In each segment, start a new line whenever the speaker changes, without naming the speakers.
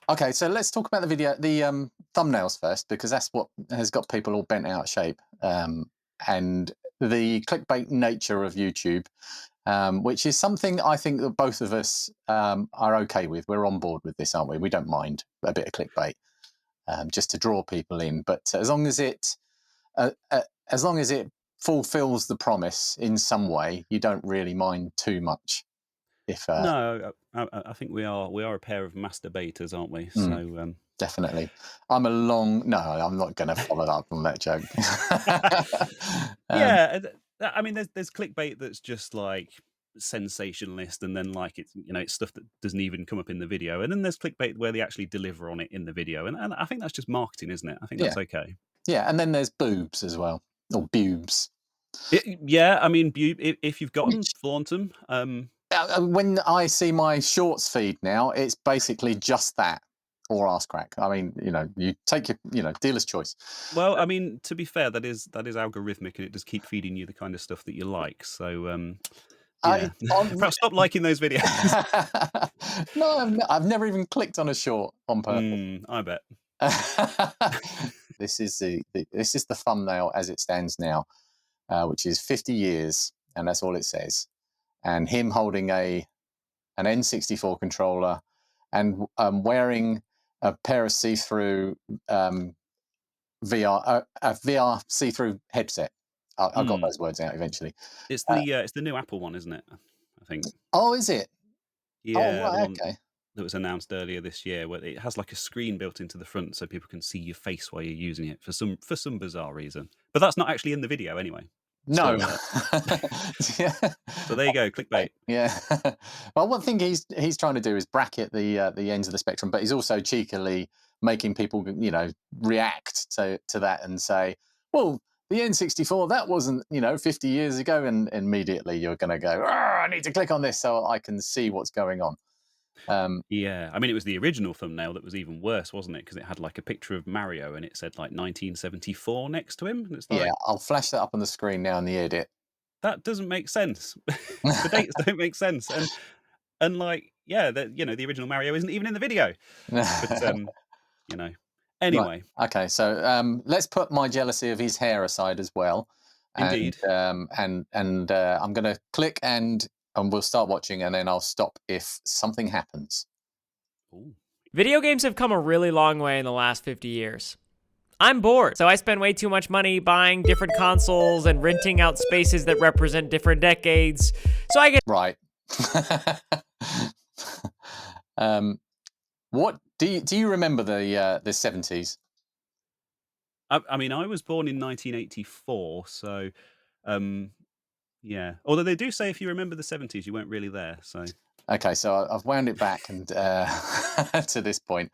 Okay, so let's talk about the thumbnails first, because that's what has got people all bent out of shape. And the clickbait nature of YouTube, which is something I think that both of us are okay with. We're on board with this, aren't we? We don't mind a bit of clickbait, just to draw people in. But uh, uh, as long as it fulfills the promise in some way, you don't really mind too much. If
No, I think we are a pair of masturbators, aren't we?
mm,
So
Definitely. No, I'm not going to follow up on that joke. um,
yeah, I mean, there's clickbait that's just like sensationalist, and then like it's stuff that doesn't even come up in the video, and then there's clickbait where they actually deliver on it in the video, and I think that's just marketing, isn't it? I think
yeah,
that's okay.
yeah, and then there's boobs as well, or boobs.
Yeah, I mean, if you've got them,
Which
flaunt them.
when I see my shorts feed now, it's basically just that or ass crack. I mean, you take your, dealer's choice.
Well, I mean, to be fair, that is algorithmic, and it does keep feeding you the kind of stuff that you like. So,
I
yeah,
on
perhaps stop liking those videos.
No, I've never even clicked on a short on purpose.
I bet.
This is the thumbnail as it stands now, which is 50 years, and that's all it says. And him holding an N64 controller and wearing a pair of see-through a VR see-through headset. I got
Mm.
those words out eventually.
It's the new Apple one, isn't it? I think.
Oh, is it? Oh,
Yeah, the
right,
one
okay.
that was announced earlier this year, where it has like a screen built into the front, so people can see your face while you're using it for some bizarre reason. But that's not actually in the video anyway.
No.
So,
Yeah.
so there you go,
Okay,
clickbait.
yeah. Well, one thing he's trying to do is bracket the ends of the spectrum, but he's also cheekily making people, react to that and say, well, the N64, that wasn't, 50 years ago, and immediately you're going to go, I need to click on this so I can see what's going on. Um,
Yeah, I mean, it was the original thumbnail that was even worse, wasn't it? Because it had like a picture of Mario and it said like 1974 next to him, and it's
yeah,
like
I'll flash that up on the screen now in the edit.
that doesn't make sense. The dates don't make sense, and like yeah, the original Mario isn't even in the video. But you know,
Right.
anyway,
Okay. So let's put my jealousy of his hair aside as well, and
indeed.
I'm going to click and we'll start watching, and then I'll stop if something happens.
Ooh.
Video games have come a really long way in the last 50 years. I'm bored, so I spend way too much money buying different consoles and renting out spaces that represent different decades. So I get
Right. um, what do you remember the 70s?
I mean, I was born in 1984, so um, yeah. Although they do say if you remember the 70s, you weren't really there. So
Okay, so I've wound it back and to this point.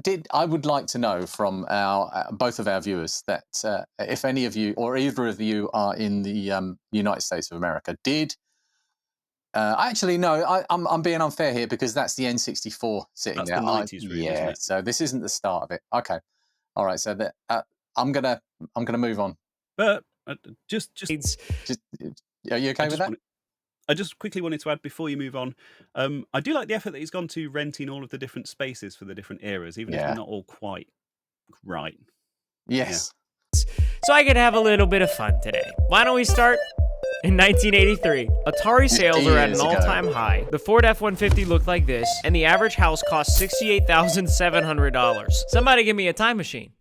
Did I would like to know from our both of our viewers that if any of you or either of you are in the United States of America, did actually no, I'm being unfair here because that's the N64 sitting
that's
there.
the 90s room, isn't
Yeah,
it?
so this isn't the start of it. Okay, all right. So that I'm gonna I'm gonna move on.
But just
Just are you
I
okay with
just
that?
wanted I just quickly wanted to add before you move on. I do like the effort that he's gone to renting all of the different spaces for the different eras, even if they're
Yeah.
not all quite right. Yeah.
Yes.
so I could have a little bit of fun today. Why don't we start? In 1983, Atari
50
sales are at an
years ago.
all-time high. The Ford F-150 looked like this, and the average house cost $68,700. Somebody give me a time machine.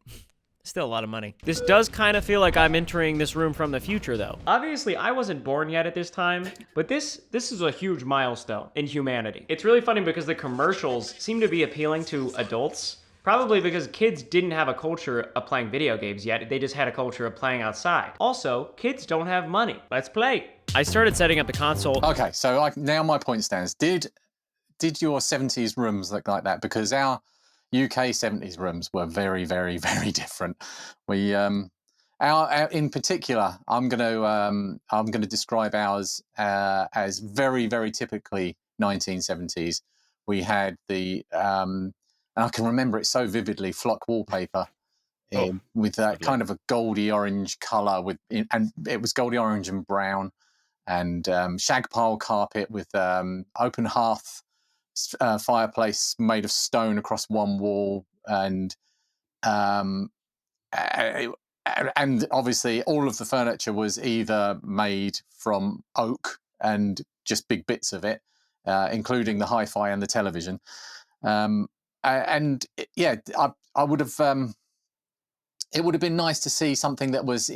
Still a lot of money. This does kind of feel like I'm entering this room from the future, though. Obviously, I wasn't born yet at this time, but this is a huge milestone in humanity. It's really funny because the commercials seem to be appealing to adults. Probably because kids didn't have a culture of playing video games yet, they just had a culture of playing outside. Also, kids don't have money. Let's play. I started setting up the console.
Okay, so now my point stands. Did your 70s rooms look like that? Because our UK 70s rooms were very, very, very different. We our in particular, I'm gonna describe ours as very, very typically 1970s. We had and I can remember it so vividly, flock wallpaper
Oh,
with that
lovely.
kind of a goldy orange color and it was goldy orange and brown, and shag pile carpet with open hearth fireplace made of stone across one wall, and um, uh, and obviously all of the furniture was either made from oak and just big bits of it, including the hi-fi and the television. And yeah, I would have. It would have been nice to see something that was.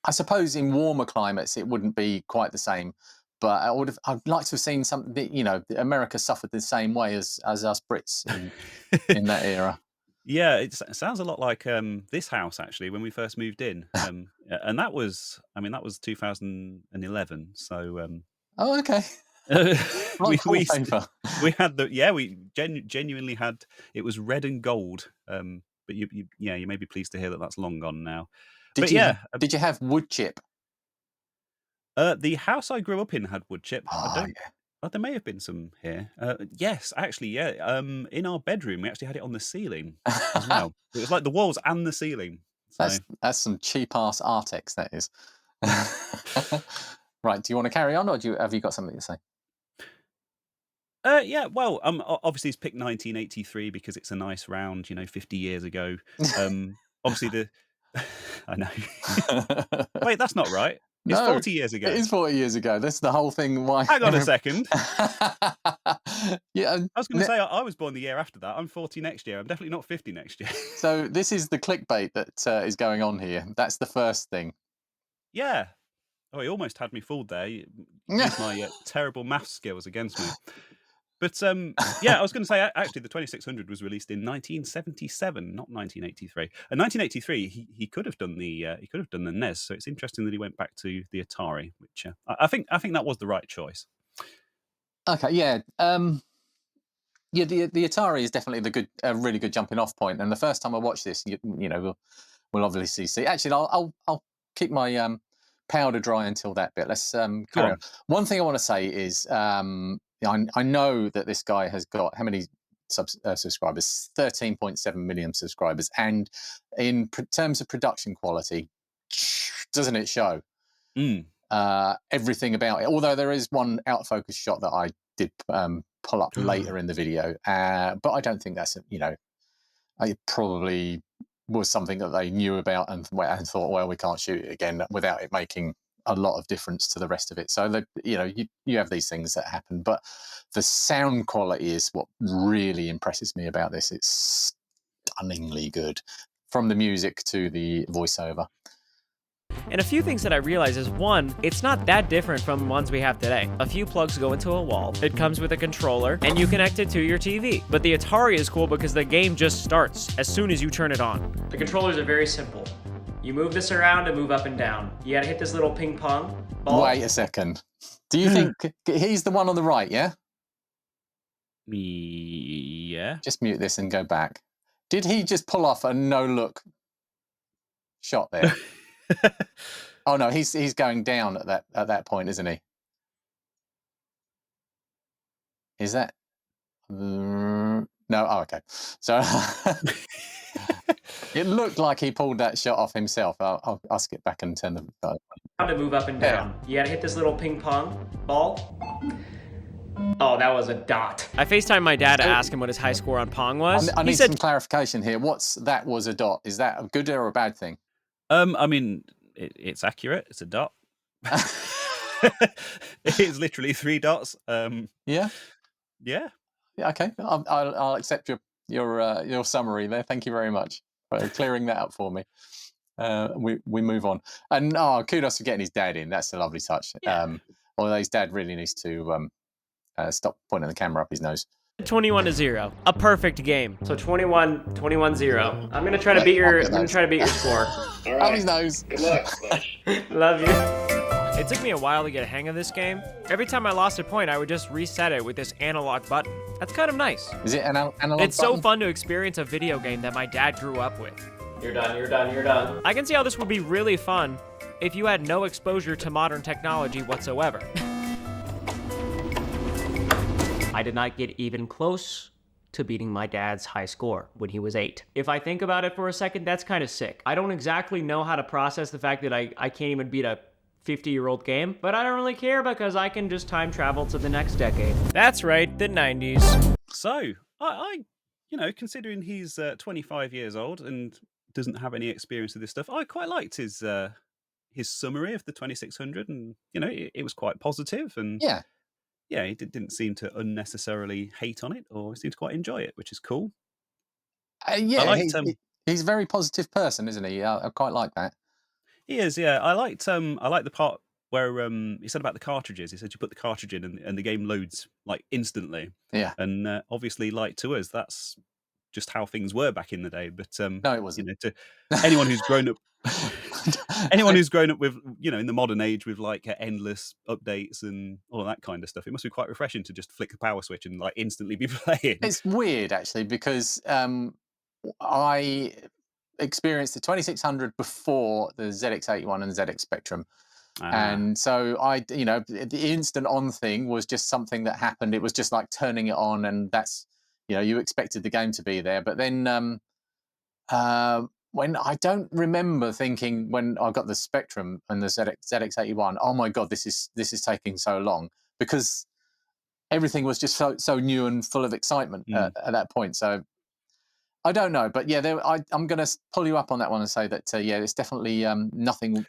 I suppose in warmer climates it wouldn't be quite the same, but I'd like to have seen something that, America suffered the same way as us Brits in that era.
Yeah, it sounds a lot like this house actually when we first moved in, and that was 2011. So
Oh, okay.
we
Like wallpaper.
we had we genuinely had, it was red and gold. But you may be pleased to hear that that's long gone now.
Did you have wood chip?
The house I grew up in had wood chip.
Oh, yeah.
Oh, there may have been some here. Yes, actually, yeah. In our bedroom, we actually had it on the ceiling as well. It was like the walls and the ceiling. So.
That's some cheap ass Artex, that is. Right. Do you want to carry on, or have you got something to say?
Yeah. Well, obviously, it's picked 1983 because it's a nice round, 50 years ago. Obviously, I know. Wait, that's not right. It's
No,
40 years ago.
It is 40 years ago. That's the whole thing. Why?
Hang on a second.
Yeah.
I was going to say, I was born the year after that. I'm 40 next year. I'm definitely not 50 next year.
So this is the clickbait that is going on here. That's the first thing.
Yeah. Oh, he almost had me fooled there. You used my terrible maths skills against me. But yeah, I was going to say, actually, the 2600 was released in 1977, not 1983. And 1983, he could have done the NES. So it's interesting that he went back to the Atari, which I think that was the right choice.
Okay, yeah, yeah. The Atari is definitely a really good jumping off point. And the first time I watched this, we'll obviously see. Actually, I'll keep my powder dry until that bit. Let's carry on. One thing I want to say is. I know that this guy has got how many subscribers? 13.7 million subscribers, and in terms of production quality, doesn't it show? Everything about it. Although there is one out of focus shot that I did pull up later in the video, but I don't think that's it probably was something that they knew about and thought, well, we can't shoot it again without it making a lot of difference to the rest of it. So you have these things that happen, but the sound quality is what really impresses me about this. It's stunningly good, from the music to the voiceover.
And a few things that I realize is, one, it's not that different from the ones we have today. A few plugs go into a wall, it comes with a controller, and you connect it to your TV. But the Atari is cool because the game just starts as soon as you turn it on. The controllers are very simple. You move this around to move up and down. You gotta hit this little ping pong ball.
Wait a second. Do you think he's the one on the right, yeah?
Yeah.
Just mute this and go back. Did he just pull off a no-look shot there? Oh no, he's going down at that point, isn't he? Is that no? Oh, okay. So it looked like he pulled that shot off himself. I'll skip back and turn the.
To move up and down. You gotta hit this little ping pong ball. Oh, that was a dot. I FaceTimed my dad to ask him what his high score on Pong was.
I need some clarification here. That was a dot? Is that a good or a bad thing?
I mean, it's accurate. It's a dot. It's literally 3 dots.
Yeah.
Yeah.
Okay. I'll accept your summary there. Thank you very much for clearing that up for me. We move on. And kudos for getting his dad in. That's a lovely touch.
Yeah.
Although his dad really needs to stop pointing the camera up his nose.
21-0, a perfect game. So 21-0. I'm gonna try to beat your score.
All right. Up his nose.
Good luck, Flash.
Love you. It took me a while to get a hang of this game. Every time I lost a point, I would just reset it with this analog button. That's kind of nice.
Is it an analog
It's
button?
so fun to experience a video game that my dad grew up with. You're done. I can see how this would be really fun if you had no exposure to modern technology whatsoever. I did not get even close to beating my dad's high score when he was 8. If I think about it for a second, that's kind of sick. I don't exactly know how to process the fact that I can't even beat a 50-year-old game, but I don't really care because I can just time travel to the next decade. That's right, the 90s.
So, considering he's 25 years old and doesn't have any experience with this stuff, I quite liked his summary of the 2600, and it was quite positive, and
Yeah.
yeah, he didn't seem to unnecessarily hate on it, or seemed to quite enjoy it, which is cool. I
Yeah,
liked
he's a very positive person, isn't he? I quite like that.
he is, yeah. I liked the part where he said about the cartridges. He said you put the cartridge in and the game loads like instantly.
Yeah.
And obviously, like to us, that's just how things were back in the day. But
No, it wasn't.
to anyone who's grown up, anyone who's grown up with in the modern age with like endless updates and all of that kind of stuff, it must be quite refreshing to just flick a power switch and like instantly be playing.
It's weird actually because I experienced the 2600 before the ZX81 and the ZX Spectrum. And so the instant on thing was just something that happened. It was just like turning it on, and that's, you expected the game to be there. But then when I don't remember thinking when I got the Spectrum and the ZX81, oh my God, this is taking so long, because everything was just so new and full of excitement at that point. So I don't know, but yeah, I'm going to pull you up on that one and say that it's definitely nothing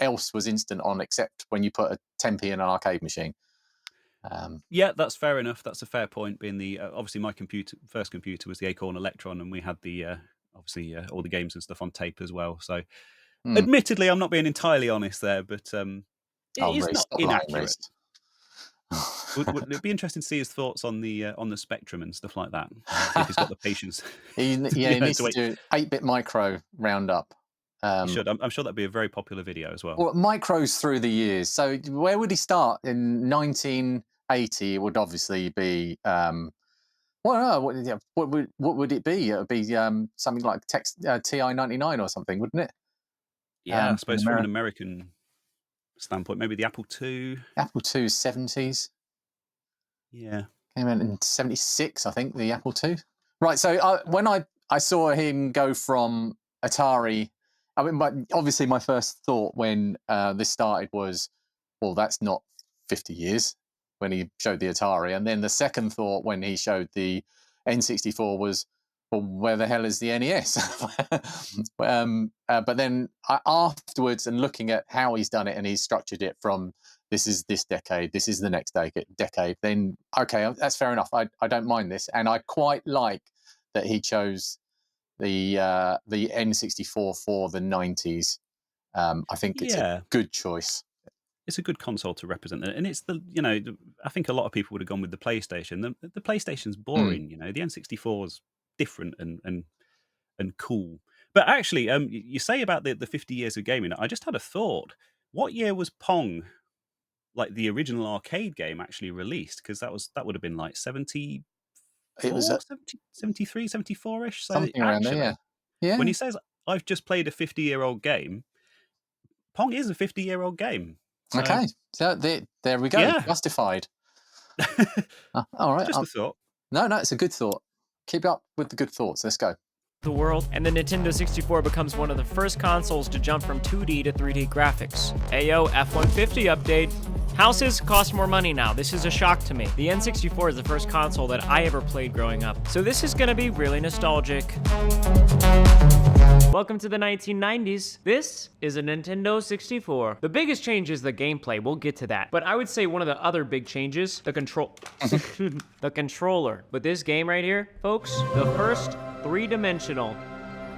else was instant on except when you put a 10p in an arcade machine.
Yeah, that's fair enough. That's a fair point. Being the obviously my first computer was the Acorn Electron, and we had the obviously all the games and stuff on tape as well. So, admittedly, I'm not being entirely honest there, but it's not inaccurate. Would it be interesting to see his thoughts on the Spectrum and stuff like that? See if he's got the patience.
He needs to do 8-bit micro roundup.
He should. I'm sure that'd be a very popular video as well.
Well, micros through the years. So where would he start in 1980? It would obviously be what would it be? It would be something like TI-99 or something, wouldn't it?
Yeah, I suppose from an American standpoint, maybe the Apple II.
Apple II 70s.
Yeah.
Came out in 76, I think, the Apple II. Right, so when I saw him go from Atari, I mean, obviously my first thought when this started was, well, that's not 50 years, when he showed the Atari. And then the second thought when he showed the N64 was, well, where the hell is the NES? But then afterwards, and looking at how he's done it, and he's structured it from this is this decade, this is the next decade, then okay, that's fair enough. I don't mind this, and I quite like that he chose the N64 for the 90s. I think it's a good choice.
It's a good console to represent it, and it's I think a lot of people would have gone with the PlayStation. The PlayStation's boring, The N64 is different and cool. But actually, you say about the 50 years of gaming. I just had a thought. What year was Pong, like the original arcade game, actually released? Because that would have been like 74,
It was
73, 74-ish. So
something around there, yeah.
When he says, I've just played a 50-year-old game, Pong is a 50-year-old game. So,
okay, so there we go.
Yeah.
Justified. All right.
Just a thought.
No, it's a good thought. Keep up with the good thoughts. Let's go.
The world, and the Nintendo 64 becomes one of the first consoles to jump from 2D to 3D graphics. Ayo, F-150 update. Houses cost more money now. This is a shock to me. The N64 is the first console that I ever played growing up, so this is gonna be really nostalgic. Welcome to the 1990s. This is a Nintendo 64. The biggest change is the gameplay. We'll get to that. But I would say one of the other big changes, the controller. But this game right here, folks, the first three-dimensional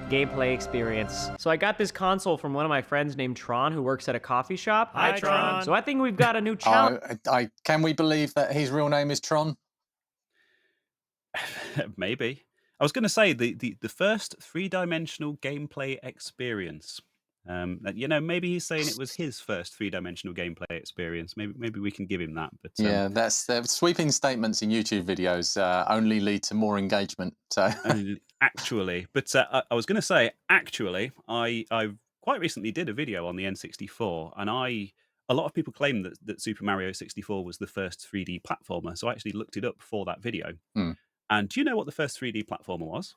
gameplay experience. So I got this console from one of my friends named Trahan, who works at a coffee shop.
Hi, Trahan.
So I think we've got a new challenge.
Can we believe that his real name is Tron?
Maybe. I was going to say the first three-dimensional gameplay experience. Maybe he's saying it was his first three-dimensional gameplay experience. Maybe we can give him that. But
yeah, that's sweeping statements in YouTube videos only lead to more engagement. So
actually, but I was going to say actually, I quite recently did a video on the N64, and a lot of people claim that Super Mario 64 was the first 3D platformer. So I actually looked it up for that video. And do you know what the first 3D platformer was?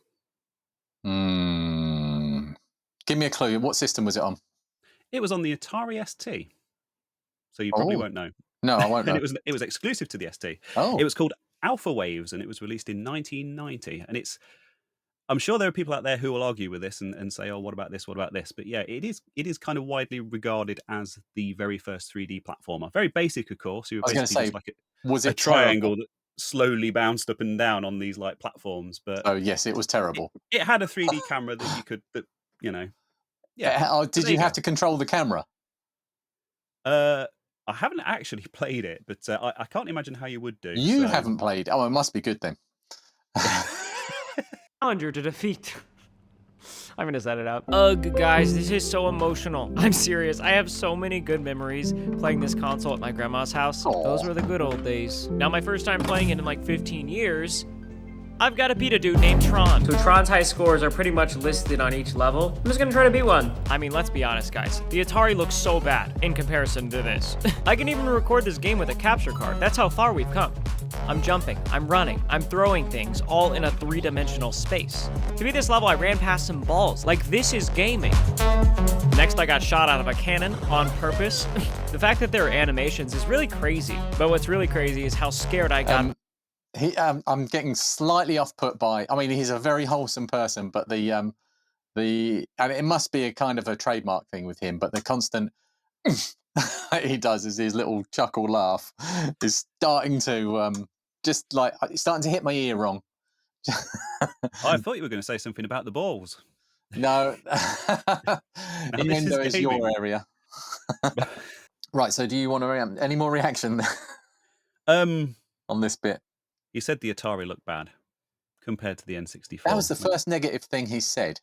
Give me a clue. What system was it on?
It was on the Atari ST. so you probably
Oh,
won't know.
no, I won't
And
know.
it was exclusive to the ST.
Oh,
It was called Alpha Waves, and it was released in 1990. And I'm sure there are people out there who will argue with this and say, "Oh, what about this? What about this?" But yeah, it is kind of widely regarded as the very first 3D platformer. Very basic, of course. You were
I was going to
basically
say,
just like
was
a
it terrible?
triangle that slowly bounced up and down on these like platforms. But
Oh, yes, it was terrible.
it had a 3D camera that you could, you know, yeah. So
Did
there
you
you
have
go.
to control the camera?
I haven't actually played it, but I can't imagine how you would do.
You
So
haven't played. Oh, it must be good then.
Challenger to defeat. I'm gonna set it up. Ugh, guys, this is so emotional. I'm serious. I have so many good memories playing this console at my grandma's house.
Aw.
Those were the good old days. Now, my first time playing it in like 15 years, I've got to beat a dude named Trahan. So Tron's high scores are pretty much listed on each level. I'm just gonna try to beat one. I mean, let's be honest, guys. The Atari looks so bad in comparison to this. I can even record this game with a capture card. That's how far we've come. I'm jumping, I'm running, I'm throwing things, all in a 3-dimensional space. To beat this level, I ran past some balls. Like, this is gaming. Next, I got shot out of a cannon on purpose. The fact that there are animations is really crazy. But what's really crazy is how scared I got.
I'm getting slightly off put by. I mean, he's a very wholesome person, but and it must be a kind of a trademark thing with him. But the constant he does is his little chuckle laugh is starting to just like it's starting to hit my ear wrong.
I thought you were going to say something about the balls.
No,
Now this
innuendo is your
gaming.
area. Right. So, do you want to any more reaction
Um,
on this bit?
you said the Atari looked bad compared to the N64.
That was the first negative thing he said.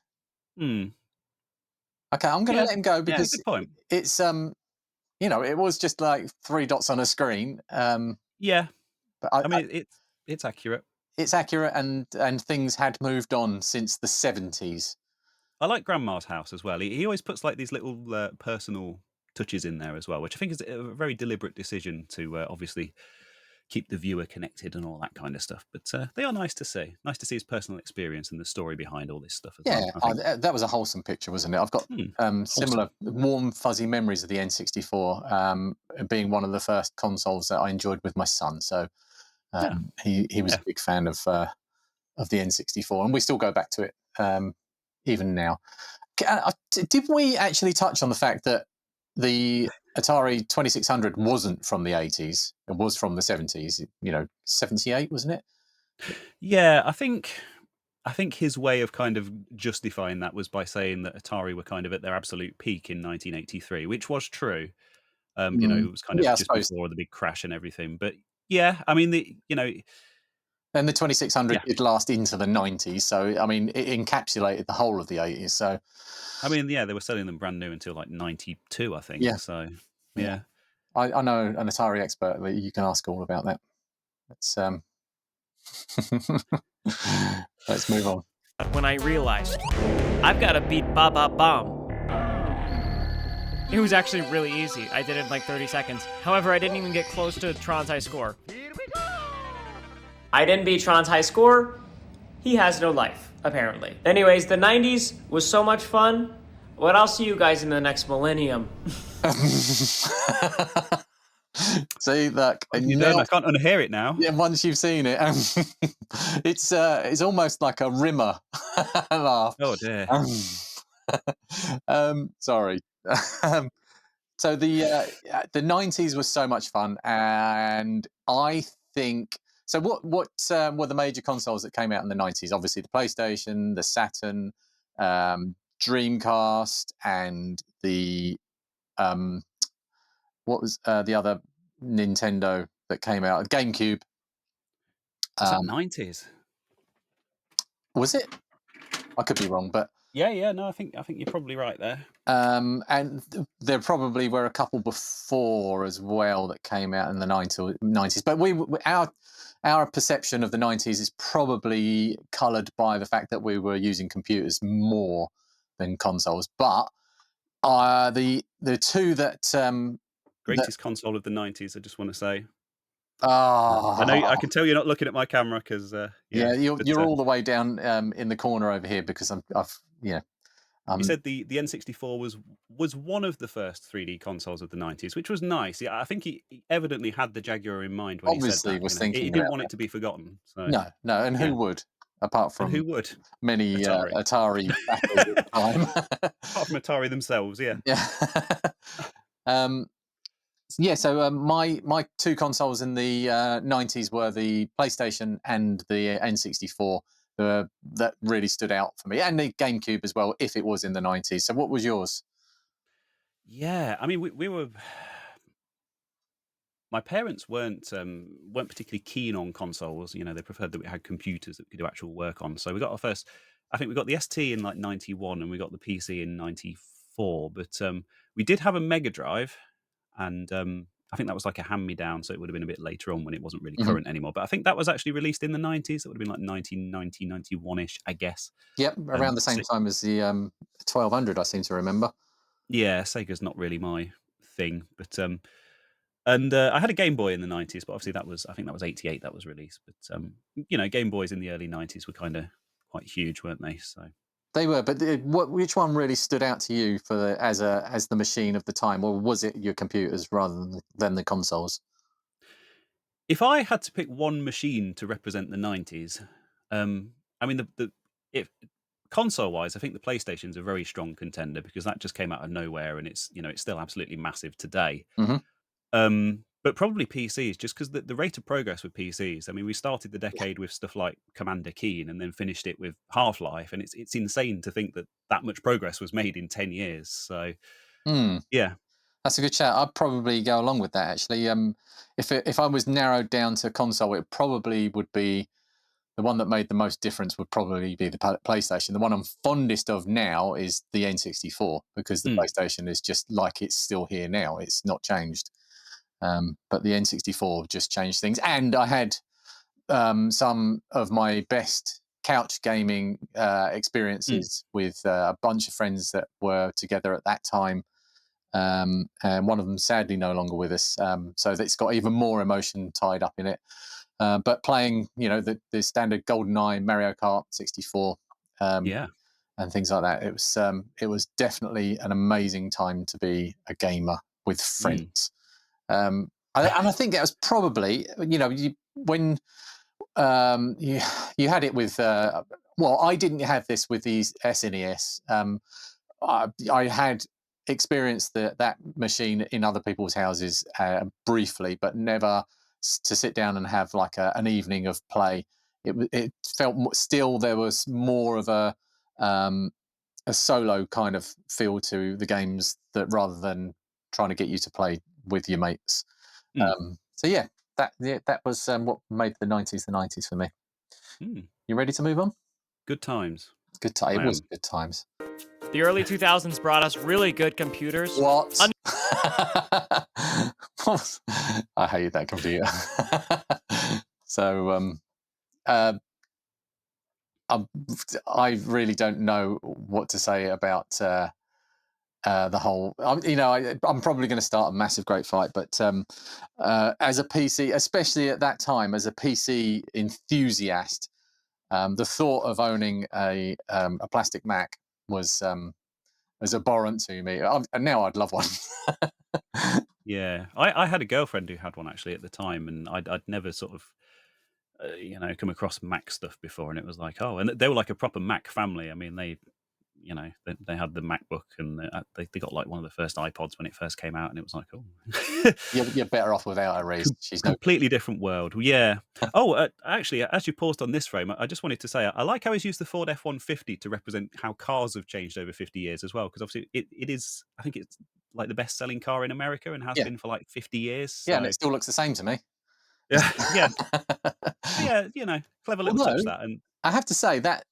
Hmm.
Okay, I'm going to
Yeah,
let him go
yeah,
because
good point.
it's it was just like 3 dots on a screen.
Yeah,
But
I mean it's accurate.
it's accurate, and things had moved on since the 70s.
I like Grandma's house as well. He always puts like these little personal touches in there as well, which I think is a very deliberate decision to obviously keep the viewer connected and all that kind of stuff. But they are nice to see. Nice to see his personal experience and the story behind all this stuff as
Yeah,
well. I think.
that was a wholesome picture, wasn't it? I've got similar warm, fuzzy memories of the N64 being one of the first consoles that I enjoyed with my son. So he was a big fan of the N64, and we still go back to it even now. Did we actually touch on the fact that the Atari 2600 wasn't from the 80s? It was from the 70s. 78, wasn't it?
Yeah, I think his way of kind of justifying that was by saying that Atari were kind of at their absolute peak in 1983, which was true. It was kind of
Yeah, I
just
suppose.
before the big crash and everything. But yeah, I mean,
And the 2600 did last into the 90s, so I mean, it encapsulated the whole of the 80s. So,
I mean, yeah, they were selling them brand new until like 92, I think.
Yeah.
So,
yeah. I know an Atari expert that you can ask all about that. Let's let's move on.
When I realized I've got to beat Ba Ba Bomb. It was actually really easy. I did it in like 30 seconds. However, I didn't even get close to Tron's high score. I didn't beat Tron's high score. He has no life, apparently. Anyways, the 90s was so much fun. But I'll see you guys in the next millennium.
See, look,
I can't unhear it now.
Yeah, once you've seen it, it's almost like a rimmer laugh.
Oh dear.
Sorry. So the 90s was so much fun, and I think so. What were the major consoles that came out in the 90s? Obviously, the PlayStation, the Saturn, Dreamcast, and the what was the other Nintendo that came out? GameCube.
Was that 90s?
Was it? I could be wrong, but
Yeah. No, I think you're probably right there.
and there probably were a couple before as well that came out in the 90s. But our perception of the 90s is probably coloured by the fact that we were using computers more than consoles. But the two that
Greatest console of the 90s, I just want to say.
I
know I can tell you're not looking at my camera because
you're all the way down in the corner over here because
You said the N64 was one of the first 3D consoles of the 90s, which was nice. Yeah, I think he evidently had the Jaguar in mind when he said
Obviously
that.
was
He
thinking
didn't
about
want
that.
it to be forgotten. So
No, no, and
yeah,
who would, apart
and
from
who would?
many
Atari.
Atari backers at the time.
Apart from Atari themselves, yeah.
Yeah. um, yeah, so my two consoles in the 90s were the PlayStation and the N64 that really stood out for me, and the GameCube as well, if it was in the 90s. So what was yours?
Yeah, I mean, we were. My parents weren't particularly keen on consoles. You know, they preferred that we had computers that we could do actual work on. So we got our first. I think we got the ST in like '91, and we got the PC in '94. But we did have a Mega Drive, and I think that was like a hand-me-down, so it would have been a bit later on when it wasn't really
Mhm.
current anymore. But I think that was actually released in the '90s. It would have been like 1990, 91-ish, I guess.
Yep, around the
So,
same time as the 1200, I seem to remember.
yeah, Sega's not really my thing, but and I had a Game Boy in the '90s, but obviously I think that was '88 that was released. But you know, Game Boys in the early '90s were kind of quite huge, weren't they? So
They were, but which one really stood out to you for as the machine of the time, or was it your computers rather than the consoles?
if I had to pick one machine to represent the '90s, I mean the if console wise, I think the PlayStation's a very strong contender because that just came out of nowhere and it's still absolutely massive today.
Hmm.
But probably PCs, just because the rate of progress with PCs. I mean, we started the decade with stuff like Commander Keen, and then finished it with Half Life, and it's insane to think that that much progress was made in 10 years. So
Hmm.
yeah,
That's a good shout. I'd probably go along with that actually. If I was narrowed down to console, it probably would be the one that made the most difference would probably be the PlayStation. The one I'm fondest of now is the N64 because the
mm,
PlayStation is just like it's still here now. It's not changed. But the N64 just changed things. And I had some of my best couch gaming
mm,
experiences with a bunch of friends that were together at that time. And one of them sadly no longer with us. So it's got even more emotion tied up in it. But playing, the standard GoldenEye, Mario Kart 64, um,
yeah,
and things like that, it was definitely an amazing time to be a gamer with
mm,
friends. And I think that was probably, when you had it with, well, I didn't have this with these SNES. I had experienced that machine in other people's houses briefly, but never to sit down and have like an evening of play. It felt still there was more of um, a solo kind of feel to the games that rather than trying to get you to play with your mates.
mm,
So yeah, that was what made the 90s for me.
mm.
You ready to move on?
Good times.
Good time. It
I
was
am.
good times.
The early 2000s brought us really good computers.
What? I hate that computer. So uh, I, I really don't know what to say about the whole. I'm probably going to start a massive great fight, but as a PC, especially at that time, as a PC enthusiast, the thought of owning a plastic Mac was abhorrent to me. And now I'd love one.
Yeah, I had a girlfriend who had one actually at the time, and I'd never sort of come across Mac stuff before, and it was like, oh, and they were like a proper Mac family. I mean, they had the MacBook, and they got like one of the first iPods when it first came out, and it was like, oh,
You're better off without her, Reese. She's no.
completely different world. Yeah. Oh, actually, as you paused on this frame, I just wanted to say I like how he's used the Ford F-150 to represent how cars have changed over 50 years as well, because obviously it is. I think it's like the best-selling car in America and has
Yeah,
been for like 50 years.
yeah, and
So
it still looks the same to me.
yeah, yeah, yeah. Clever little touch
Although
that, and
I have to say that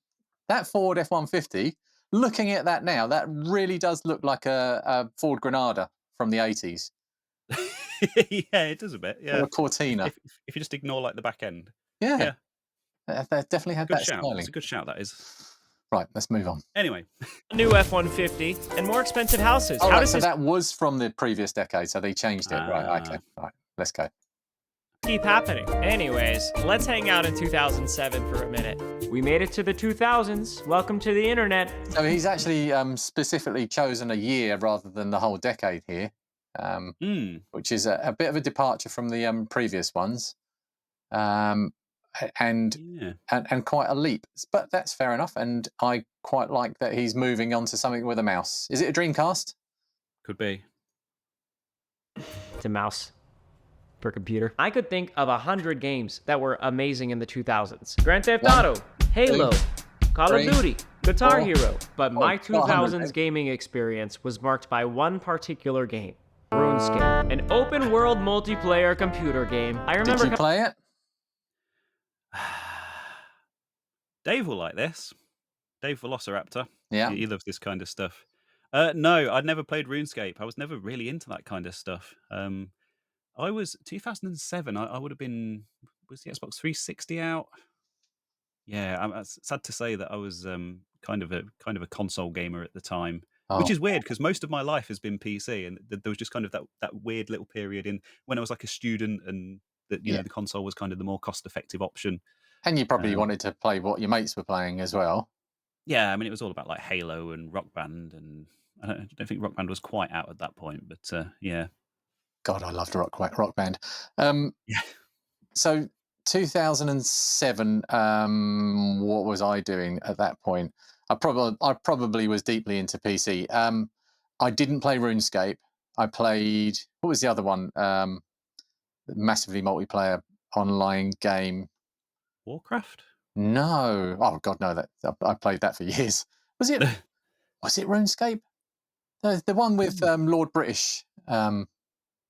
Ford F-150, looking at that now, that really does look like a Ford Granada from the 80s
yeah, it does a bit.
or
Yeah,
a Cortina.
if you just ignore like the back end.
Yeah,
Yeah,
they definitely had
good
that
shout. It's
styling.
a good shout. That is.
Right, let's move on.
Anyway,
A new F-150 and more expensive houses.
All
How
right,
does
so
this
that was from the previous decade, so they changed it. Right, okay,
uh,
right, let's go.
keep happening? Anyways, let's hang out in 2007 for a minute. We made it to the 2000s. Welcome to the internet.
So he's actually specifically chosen a year rather than the whole decade here, which is a bit of a departure from the previous ones, and quite a leap. But that's fair enough, and I quite like that he's moving on to something with a mouse. Is it a Dreamcast?
Could be.
It's a mouse per computer. I could think of 100 games that were amazing in the 2000s. Grand Theft Auto, Halo, Call of Duty, Guitar Hero. But my 2000s gaming experience was marked by one particular game, RuneScape, an open world multiplayer computer game. I remember.
Did you play it?
Dave will like this. Dave Velociraptor.
Yeah.
He loves this kind of stuff. No, I'd never played RuneScape. I was never really into that kind of stuff. I was 2007. I would have been. Was the Xbox 360 out? Yeah, it's sad to say that I was kind of a console gamer at the time, which is weird because most of my life has been PC, and there was just kind of that weird little period in when I was like a student, and that you know the console was kind of the more cost-effective option.
And you probably wanted to play what your mates were playing as well.
Yeah, I mean it was all about like Halo and Rock Band, and I don't think Rock Band was quite out at that point, but yeah.
God, I loved Rock Band.
Yeah.
So 2007. What was I doing at that point? I probably was deeply into PC. I didn't play RuneScape. I played, what was the other one? Massively multiplayer online game.
Warcraft?
No. Oh God, no. That I played that for years. Was it RuneScape? The one with Lord British,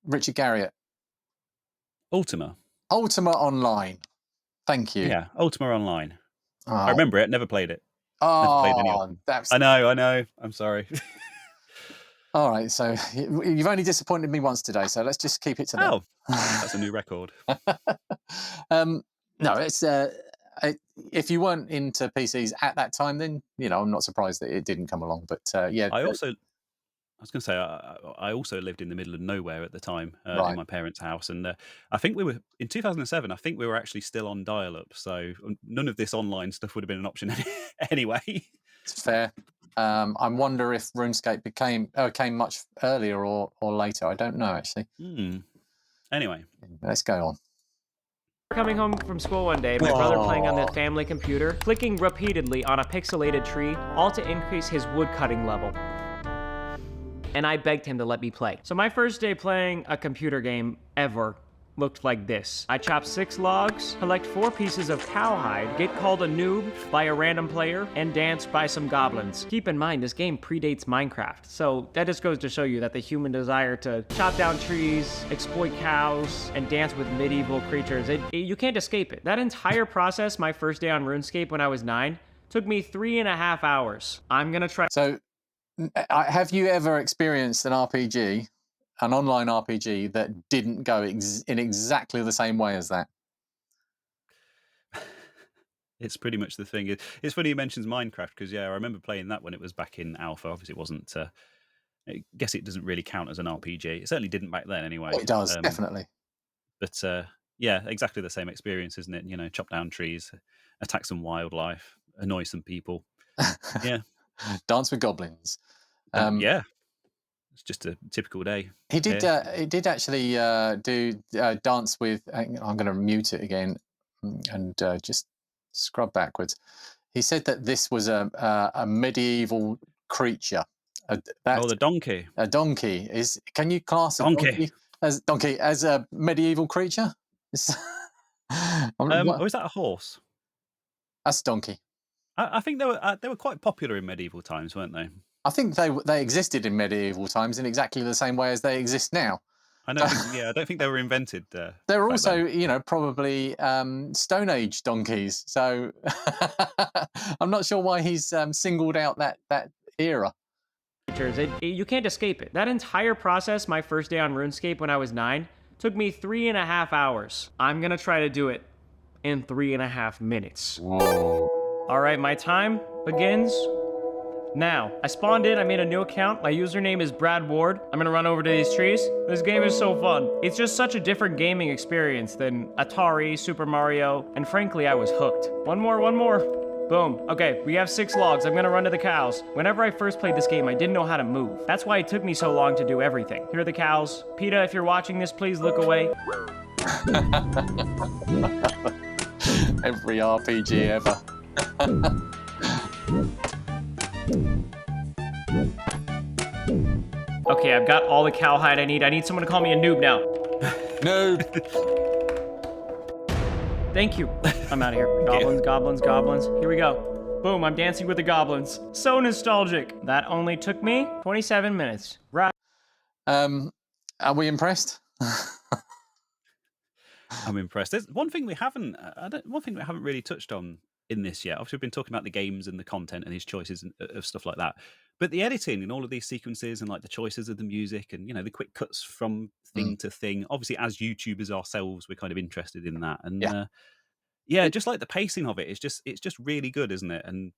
Richard Garriott.
Ultima
Online. Thank you.
Yeah, Ultima Online.
Oh.
I remember it. Never played it.
Oh,
never played any of them. I know. I'm sorry.
All right, so you've only disappointed me once today, so let's just keep it to that.
Oh, that's a new record.
No, it's if you weren't into PCs at that time, then I'm not surprised that it didn't come along. But yeah,
I was going to say I also lived in the middle of nowhere at the time in my parents' house, and I think we were in 2007. I think we were actually still on dial-up, so none of this online stuff would have been an option anyway.
It's fair. I wonder if RuneScape came much earlier or later. I don't know actually.
Anyway,
let's go on.
Coming home from school one day, my brother playing on the family computer, clicking repeatedly on a pixelated tree, all to increase his woodcutting level. And I begged him to let me play. So my first day playing a computer game ever looked like this. I chop 6 logs, collect 4 pieces of cowhide, get called a noob by a random player, and dance by some goblins. Keep in mind, this game predates Minecraft, so that just goes to show you that the human desire to chop down trees, exploit cows, and dance with medieval creatures, you can't escape it. That entire process, my first day on RuneScape when I was 9, took me 3.5 hours. I'm gonna try.
So, have you ever experienced an RPG, an online RPG, that didn't go in exactly the same way as that?
It's pretty much the thing. It's funny you mentions Minecraft because I remember playing that when it was back in alpha. Obviously, it wasn't. I guess it doesn't really count as an RPG. It certainly didn't back then, anyway.
It does, definitely.
But yeah, exactly the same experience, isn't it? Chop down trees, attack some wildlife, annoy some people. Yeah.
Dance with goblins.
Yeah. It's just a typical day.
He did. He did actually do dance with. I'm going to mute it again and just scrub backwards. He said that this was a medieval creature.
The donkey.
A donkey is. Can you class a donkey as a medieval creature?
Or is that a horse?
That's a donkey.
I think they were quite popular in medieval times, weren't they?
I think they existed in medieval times in exactly the same way as they exist now.
I don't think they were invented.
They were also, probably Stone Age donkeys. So I'm not sure why he's singled out that era.
You can't escape it. That entire process, my first day on RuneScape when I was 9, took me 3.5 hours. I'm gonna try to do it in 3.5 minutes.
Whoa.
All right, my time begins now. I spawned in, I made a new account. My username is Brad Ward. I'm gonna run over to these trees. This game is so fun. It's just such a different gaming experience than Atari, Super Mario, and frankly, I was hooked. One more. Boom. Okay, we have 6 logs. I'm gonna run to the cows. Whenever I first played this game, I didn't know how to move. That's why it took me so long to do everything. Here are the cows. PETA, if you're watching this, please look away.
Every RPG ever.
Okay, I've got all the cowhide I need. I need someone to call me a noob now.
Noob.
Thank you. I'm out of here. Goblins, goblins, goblins. Here we go. Boom, I'm dancing with the goblins. So nostalgic. That only took me 27 minutes. Right.
Are we impressed?
I'm impressed. There's one thing we haven't really touched on in this yet. Obviously, we've been talking about the games and the content and his choices of stuff like that. But the editing and all of these sequences and like the choices of the music and the quick cuts from thing to thing. Obviously, as YouTubers ourselves, we're kind of interested in that. And just like the pacing of it, it's just really good, isn't it? And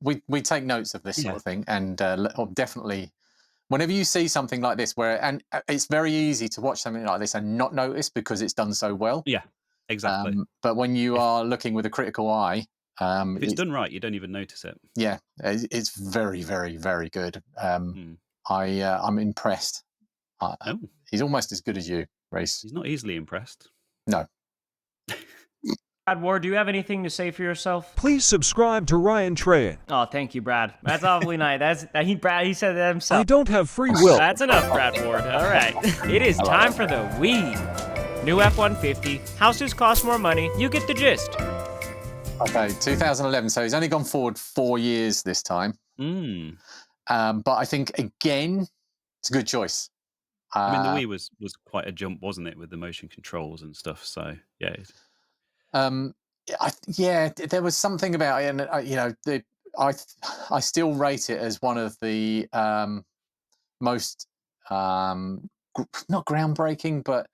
we take notes of this sort of thing, and definitely whenever you see something like this, and it's very easy to watch something like this and not notice because it's done so well.
Yeah, exactly.
But when you are looking with a critical eye,
if it's done right, you don't even notice it.
Yeah, it's very, very, very good. I'm impressed. He's almost as good as you, Reese.
He's not easily impressed.
No.
Brad Ward, do you have anything to say for yourself?
Please subscribe to Ryan Trahan.
Oh, thank you, Brad. That's awfully nice. He said that himself.
I don't have free will.
That's enough, Brad Ward. All right. It is time for the Wii. New F-150. Houses cost more money. You get the gist.
Okay, 2011. So he's only gone forward 4 years this time. But I think, again, it's a good choice.
I mean, the Wii was quite a jump, wasn't it, with the motion controls and stuff? So, yeah.
There was something about it, and I still rate it as one of the most not groundbreaking but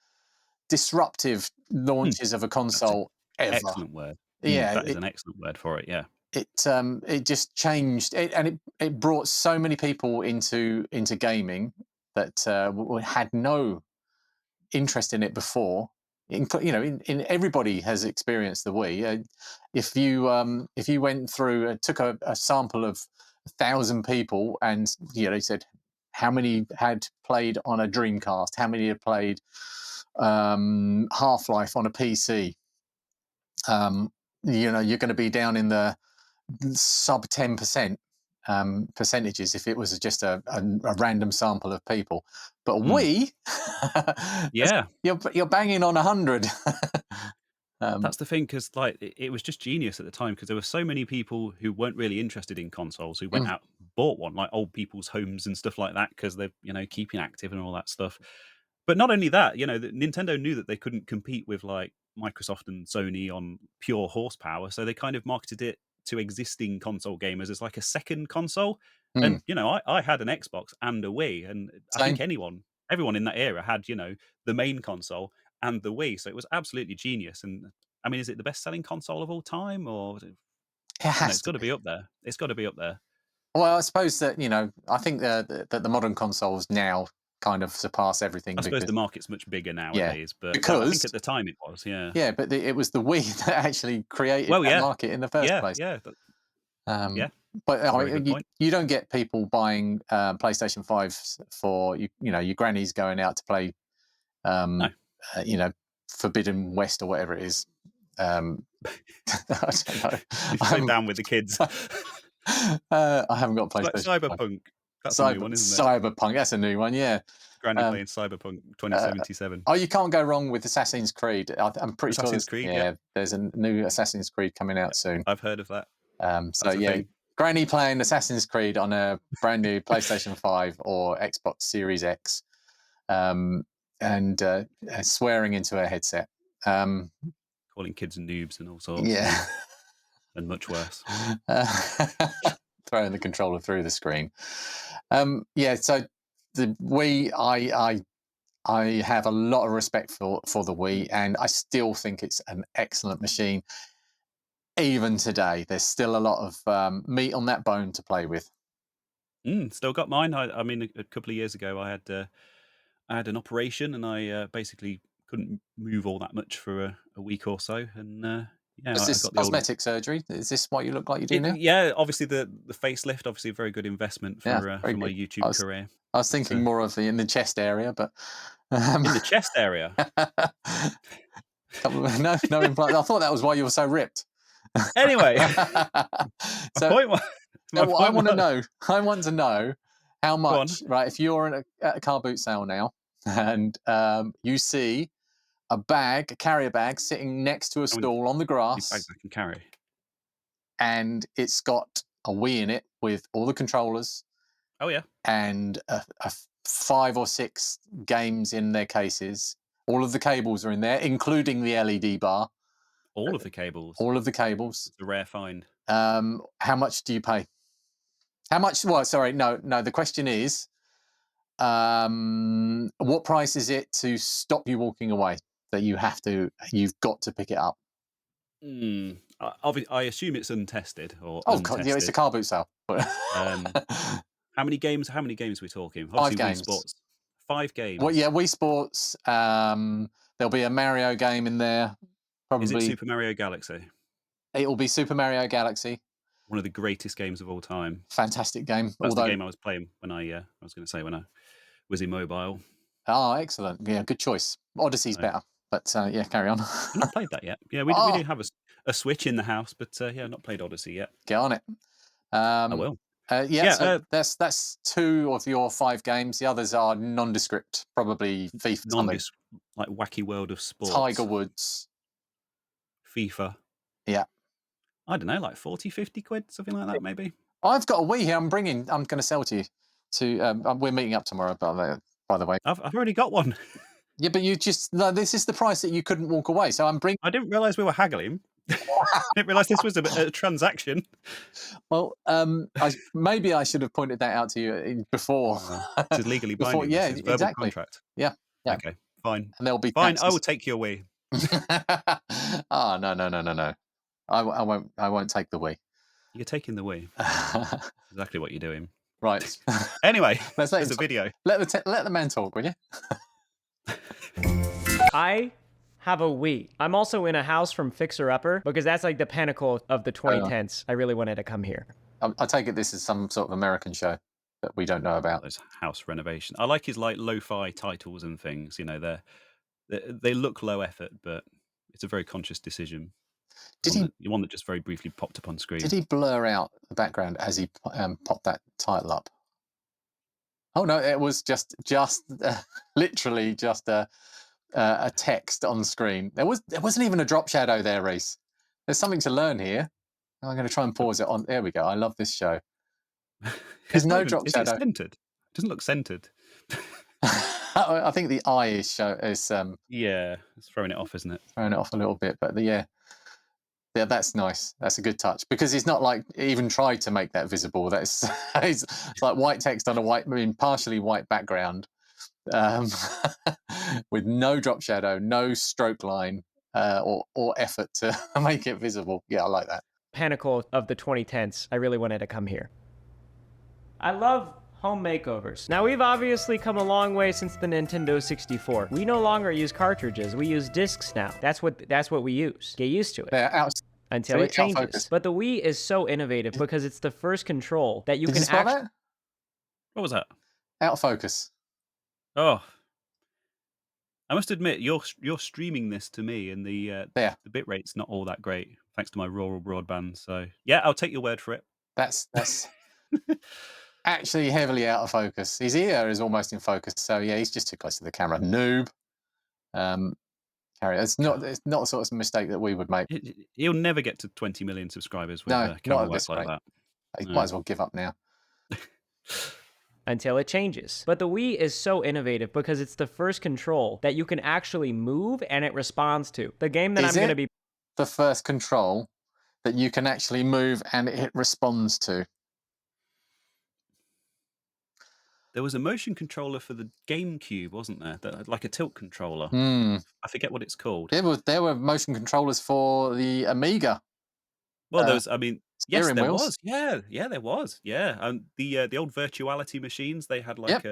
disruptive launches of a console ever.
Excellent word.
Yeah,
that is an excellent word for it. Yeah,
it just changed it, and it brought so many people into gaming that had no interest in it before. In everybody has experienced the Wii. If you went through, took a sample of 1,000 people, and said how many had played on a Dreamcast, how many had played Half-Life on a PC, you're going to be down in the sub 10% percentages if it was just a random sample of people. But we, you're banging on 100.
That's the thing, because like it was just genius at the time, because there were so many people who weren't really interested in consoles who went out and bought one, like old people's homes and stuff like that, because they're keeping active and all that stuff. But not only that, Nintendo knew that they couldn't compete with like Microsoft and Sony on pure horsepower, so they kind of marketed it to existing console gamers as like a second console. And I had an Xbox and a Wii, and I think everyone in that era had the main console and the Wii, so it was absolutely genius. And I mean, is it the best-selling console of all time, or it's got to be up there? It's got to be up there.
Well, I suppose that I think that the modern consoles now kind of surpass everything.
I suppose the market's much bigger nowadays, but I think at the time it was,
yeah. But it was the Wii that actually created that market in the first place. But you don't get people buying PlayStation 5s for your granny's going out to play, Forbidden West or whatever it is. I don't know.
I'm down with the kids.
I haven't got PlayStation.
Like Cyberpunk. That's a new one, isn't it?
Cyberpunk. That's a new one. Yeah.
Granny playing Cyberpunk 2077.
You can't go wrong with Assassin's Creed. I'm pretty sure.
Assassin's Creed.
There's a new Assassin's Creed coming out soon.
I've heard of that.
So Granny playing Assassin's Creed on a brand new PlayStation 5 or Xbox Series X, and swearing into her headset.
Calling kids noobs and all sorts.
Yeah.
And much worse.
Throwing the controller through the screen. So the Wii, I have a lot of respect for the Wii, and I still think it's an excellent machine. Even today, there's still a lot of meat on that bone to play with.
Still got mine. I mean, a couple of years ago, I had an operation, and I basically couldn't move all that much for a week or so, and Yeah,
Was
I
this
got the old.
cosmetic surgery? Is this what you look like you do now?
Yeah, obviously the facelift, obviously a very good investment
Yeah,
for
very
my
good.
YouTube career.
I was
But,
thinking more of in the chest area, but um,
in the chest area.
no implant. I thought that was why you were so ripped.
Anyway, my
So
point was. My
I
point
want to
was.
know. I want to know how
Go on.
much. Right, if you're at a car boot sale now, and you see a carrier bag, sitting next to a
How many
stall on the
bags
grass,
I can carry?
and it's got a Wii in it with all the controllers
Oh yeah.
and 5 or 6 games in their cases. All of the cables are in there, including the LED bar.
All of the cables.
All of the cables.
It's a rare find.
How much do you pay? How much? Well, sorry, no. The question is, what price is it to stop you walking away? That you've got to pick it up.
I assume it's untested or
Oh God, yeah, it's a
untested.
car boot sale.
How many games? How many games are we talking?
5
Obviously, Wii
games.
Sports. 5 games.
Well, yeah, Wii Sports. There'll be a Mario game in there.
Is it
Probably
Super Mario Galaxy?
it will be Super Mario Galaxy.
One of the greatest games of all time.
Fantastic game.
That's
Although,
the game I was playing when I was going to say when I was immobile.
oh, excellent. Yeah, good choice. Odyssey's better, but yeah, carry on.
I've not played that yet. Yeah, we do have a Switch in the house, but yeah, not played Odyssey yet.
Get on it.
I will.
Yeah, so that's 2 of your 5 games. The others are nondescript, probably FIFA, something.
Like Wacky World of Sports.
Tiger Woods.
FIFA.
Yeah.
I don't know, like 40, 50 quid, something like that, maybe.
I've got a Wii here. I'm going to sell to you. We're meeting up tomorrow, by the way.
I've already got one.
Yeah, but this is the price that you couldn't walk away. So I'm bringing.
I didn't realise we were haggling. I didn't realise this was a transaction.
Well, maybe I should have pointed that out to you before.
This is legally binding.
Yeah,
this is verbal
exactly.
Contract.
Yeah.
Okay, fine.
And there'll be
fine.
taxes.
I will take your Wii.
Oh no. I won't take the Wii.
You're taking the Wii. Exactly what you're doing.
Right.
Anyway,
let's let
the video.
Let the man talk, will you?
I have a Wii. I'm also in a house from Fixer Upper because that's like the pinnacle of the 2010s. I really wanted to come here.
I take it this is some sort of American show that we don't know about.
Those house renovation. I like his like lo-fi titles and things. You know, they look low effort, but it's a very conscious decision. One that just very briefly popped up on screen.
Did he blur out the background as he popped that title up? Oh no, it was just literally just a text on screen. There wasn't even a drop shadow there, Reese. There's something to learn here. I'm going to try and pause it on. There we go. I love this show. There's no drop shadow.
Is it centered? It doesn't look centered.
I think the eye is
yeah, it's throwing it off, isn't it?
Throwing it off a little bit, but yeah, that's nice. That's a good touch because he's not like even tried to make that visible. It's like white text on a partially white background, with no drop shadow, no stroke line, or effort to make it visible. Yeah, I like that.
Pinnacle of the 2010s. I really wanted to come here. I love home makeovers. Now, we've obviously come a long way since the Nintendo 64. We no longer use cartridges. We use discs now. That's what we use. Get used to it. Until it changes. But the Wii is so innovative because it's the first control that you
Did
can
you spell that?
What was that?
Out of focus.
Oh, I must admit, you're streaming this to me, and the bit rate's not all that great, thanks to my rural broadband. So yeah, I'll take your word for it.
That's actually heavily out of focus. His ear is almost in focus, so yeah, he's just too close to the camera. Noob. Carry. It's not the sort of mistake that we would make.
He'll never get to 20 million subscribers with a camera work like that.
He might as well give up now.
Until it changes. But the Wii is so innovative because it's the first control that you can actually move and it responds to. The game that I'm going to be...
the first control that you can actually move and it responds to?
There was a motion controller for the GameCube, wasn't there? Like a tilt controller. I forget what it's called.
There were motion controllers for the Amiga.
Well, there was, yes, there
wheels.
was. Yeah, there was. Yeah, the old Virtuality machines, they had like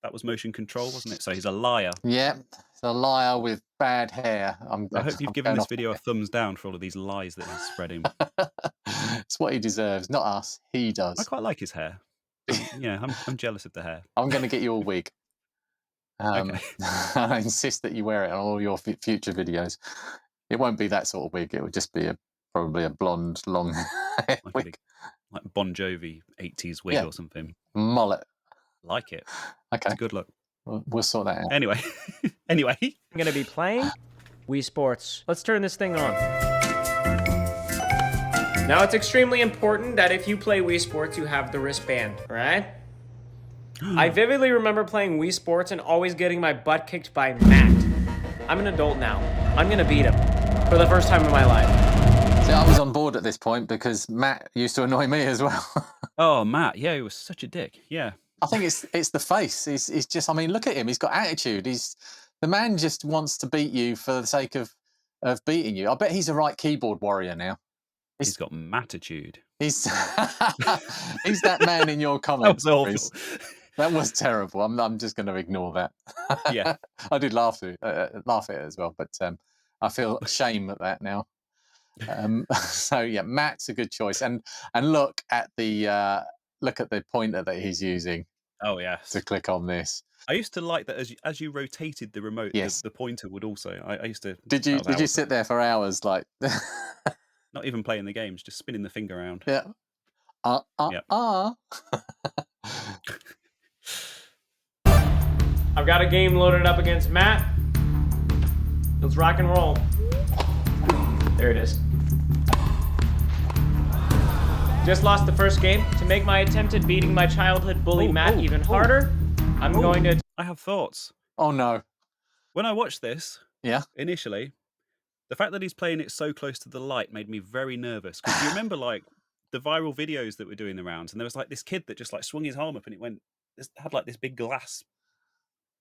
That was motion control, wasn't it? So he's a liar.
Yeah, it's a liar with bad hair.
I hope you've
I'm
given
going
this
off
video a thumbs down for all of these lies that he's spreading.
It's what he deserves, not us. He
I
does.
quite like his hair. I'm jealous of the hair.
I'm going to get you a wig.
Okay.
I insist that you wear it on all your future videos. It won't be that sort of wig. It would just be probably a blonde, long hair wig.
Like Bon Jovi 80s wig
Yeah.
or something.
Mullet.
Like it.
Okay.
It's a good look.
We'll sort that out.
Anyway.
I'm going to be playing Wii Sports. Let's turn this thing on. Now, it's extremely important that if you play Wii Sports, you have the wristband, all right? I vividly remember playing Wii Sports and always getting my butt kicked by Matt. I'm an adult now. I'm going to beat him for the first time in my life.
See, I was on board at this point because Matt used to annoy me as well.
Oh, Matt. Yeah, he was such a dick. Yeah.
I think it's the face. He's just, I mean, look at him. He's got attitude. The man just wants to beat you for the sake of beating you. I bet he's a right keyboard warrior now.
He's got matitude.
He's he's that man in your comments.
That was
Chris.
awful.
That was terrible. I'm just going to ignore that.
Yeah.
I did laugh at it as well, but I feel shame at that now. So yeah, Matt's a good choice, and look at the pointer that he's using.
Oh yes.
To click on this.
I used to like that as you rotated the remote,
yes.
the pointer would also. I used to.
Did you sit there for hours like?
Not even playing the games, just spinning the finger around.
Yeah.
Yep.
I've got a game loaded up against Matt. Let's rock and roll. There it is. Just lost the first game. To make my attempt at beating my childhood bully Matt even harder, I'm going to...
I have thoughts.
Oh no.
When I watched this,
initially,
the fact that he's playing it so close to the light made me very nervous. Because you remember like the viral videos that were doing the rounds, and there was like this kid that just like swung his arm up and it had like this big glass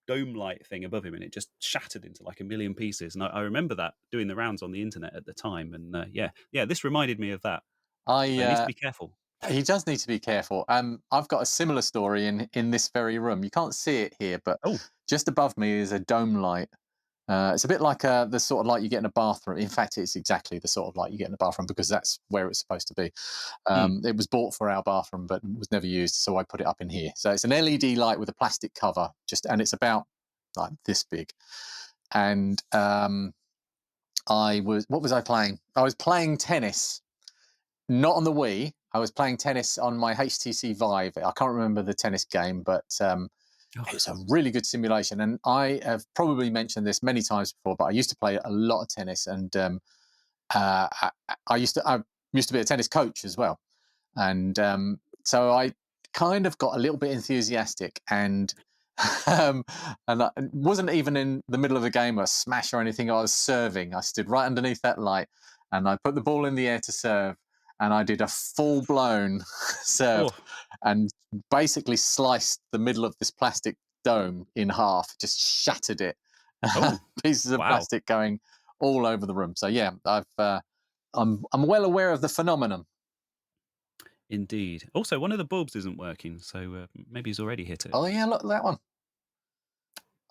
dome light thing above him, and it just shattered into like a million pieces. And I remember that doing the rounds on the internet at the time. And this reminded me of that. He needs to be careful.
He does need to be careful. I've got a similar story in this very room. You can't see it here, but just above me is a dome light. It's a bit like the sort of light you get in a bathroom. In fact, it's exactly the sort of light you get in a bathroom because that's where it's supposed to be. It was bought for our bathroom, but was never used, so I put it up in here. So it's an LED light with a plastic cover, and it's about like this big. And what was I playing? I was playing tennis, not on the Wii. I was playing tennis on my HTC Vive. I can't remember the tennis game, but it's a really good simulation. And I have probably mentioned this many times before, but I used to play a lot of tennis, and I used to be a tennis coach as well. And so I kind of got a little bit enthusiastic, and I wasn't even in the middle of a game or a smash or anything. I was serving. I stood right underneath that light, and I put the ball in the air to serve. And I did a full-blown serve and basically sliced the middle of this plastic dome in half, just shattered it. Pieces of plastic going all over the room. So yeah, I'm well aware of the phenomenon.
Indeed. Also, one of the bulbs isn't working, so maybe he's already hit it.
Oh yeah, look at that one.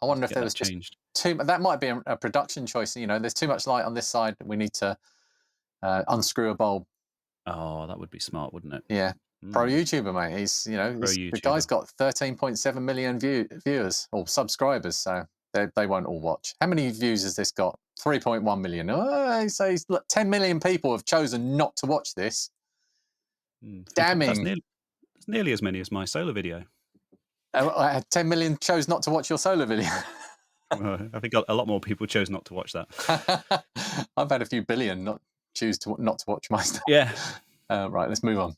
I wonder if there was changed. That might be a production choice. You know, there's too much light on this side. We need to unscrew a bulb.
Oh, that would be smart, wouldn't it?
Yeah. Pro YouTuber, mate. He's, the guy's got 13.7 million viewers or subscribers, so they won't all watch. How many views has this got? 3.1 million. Oh, so 10 million people have chosen not to watch this. Damning.
That's nearly as many as my solo video.
10 million chose not to watch your solo video.
I think a lot more people chose not to watch that.
I've had a few billion not to watch my stuff.
Yeah.
Right, let's move on.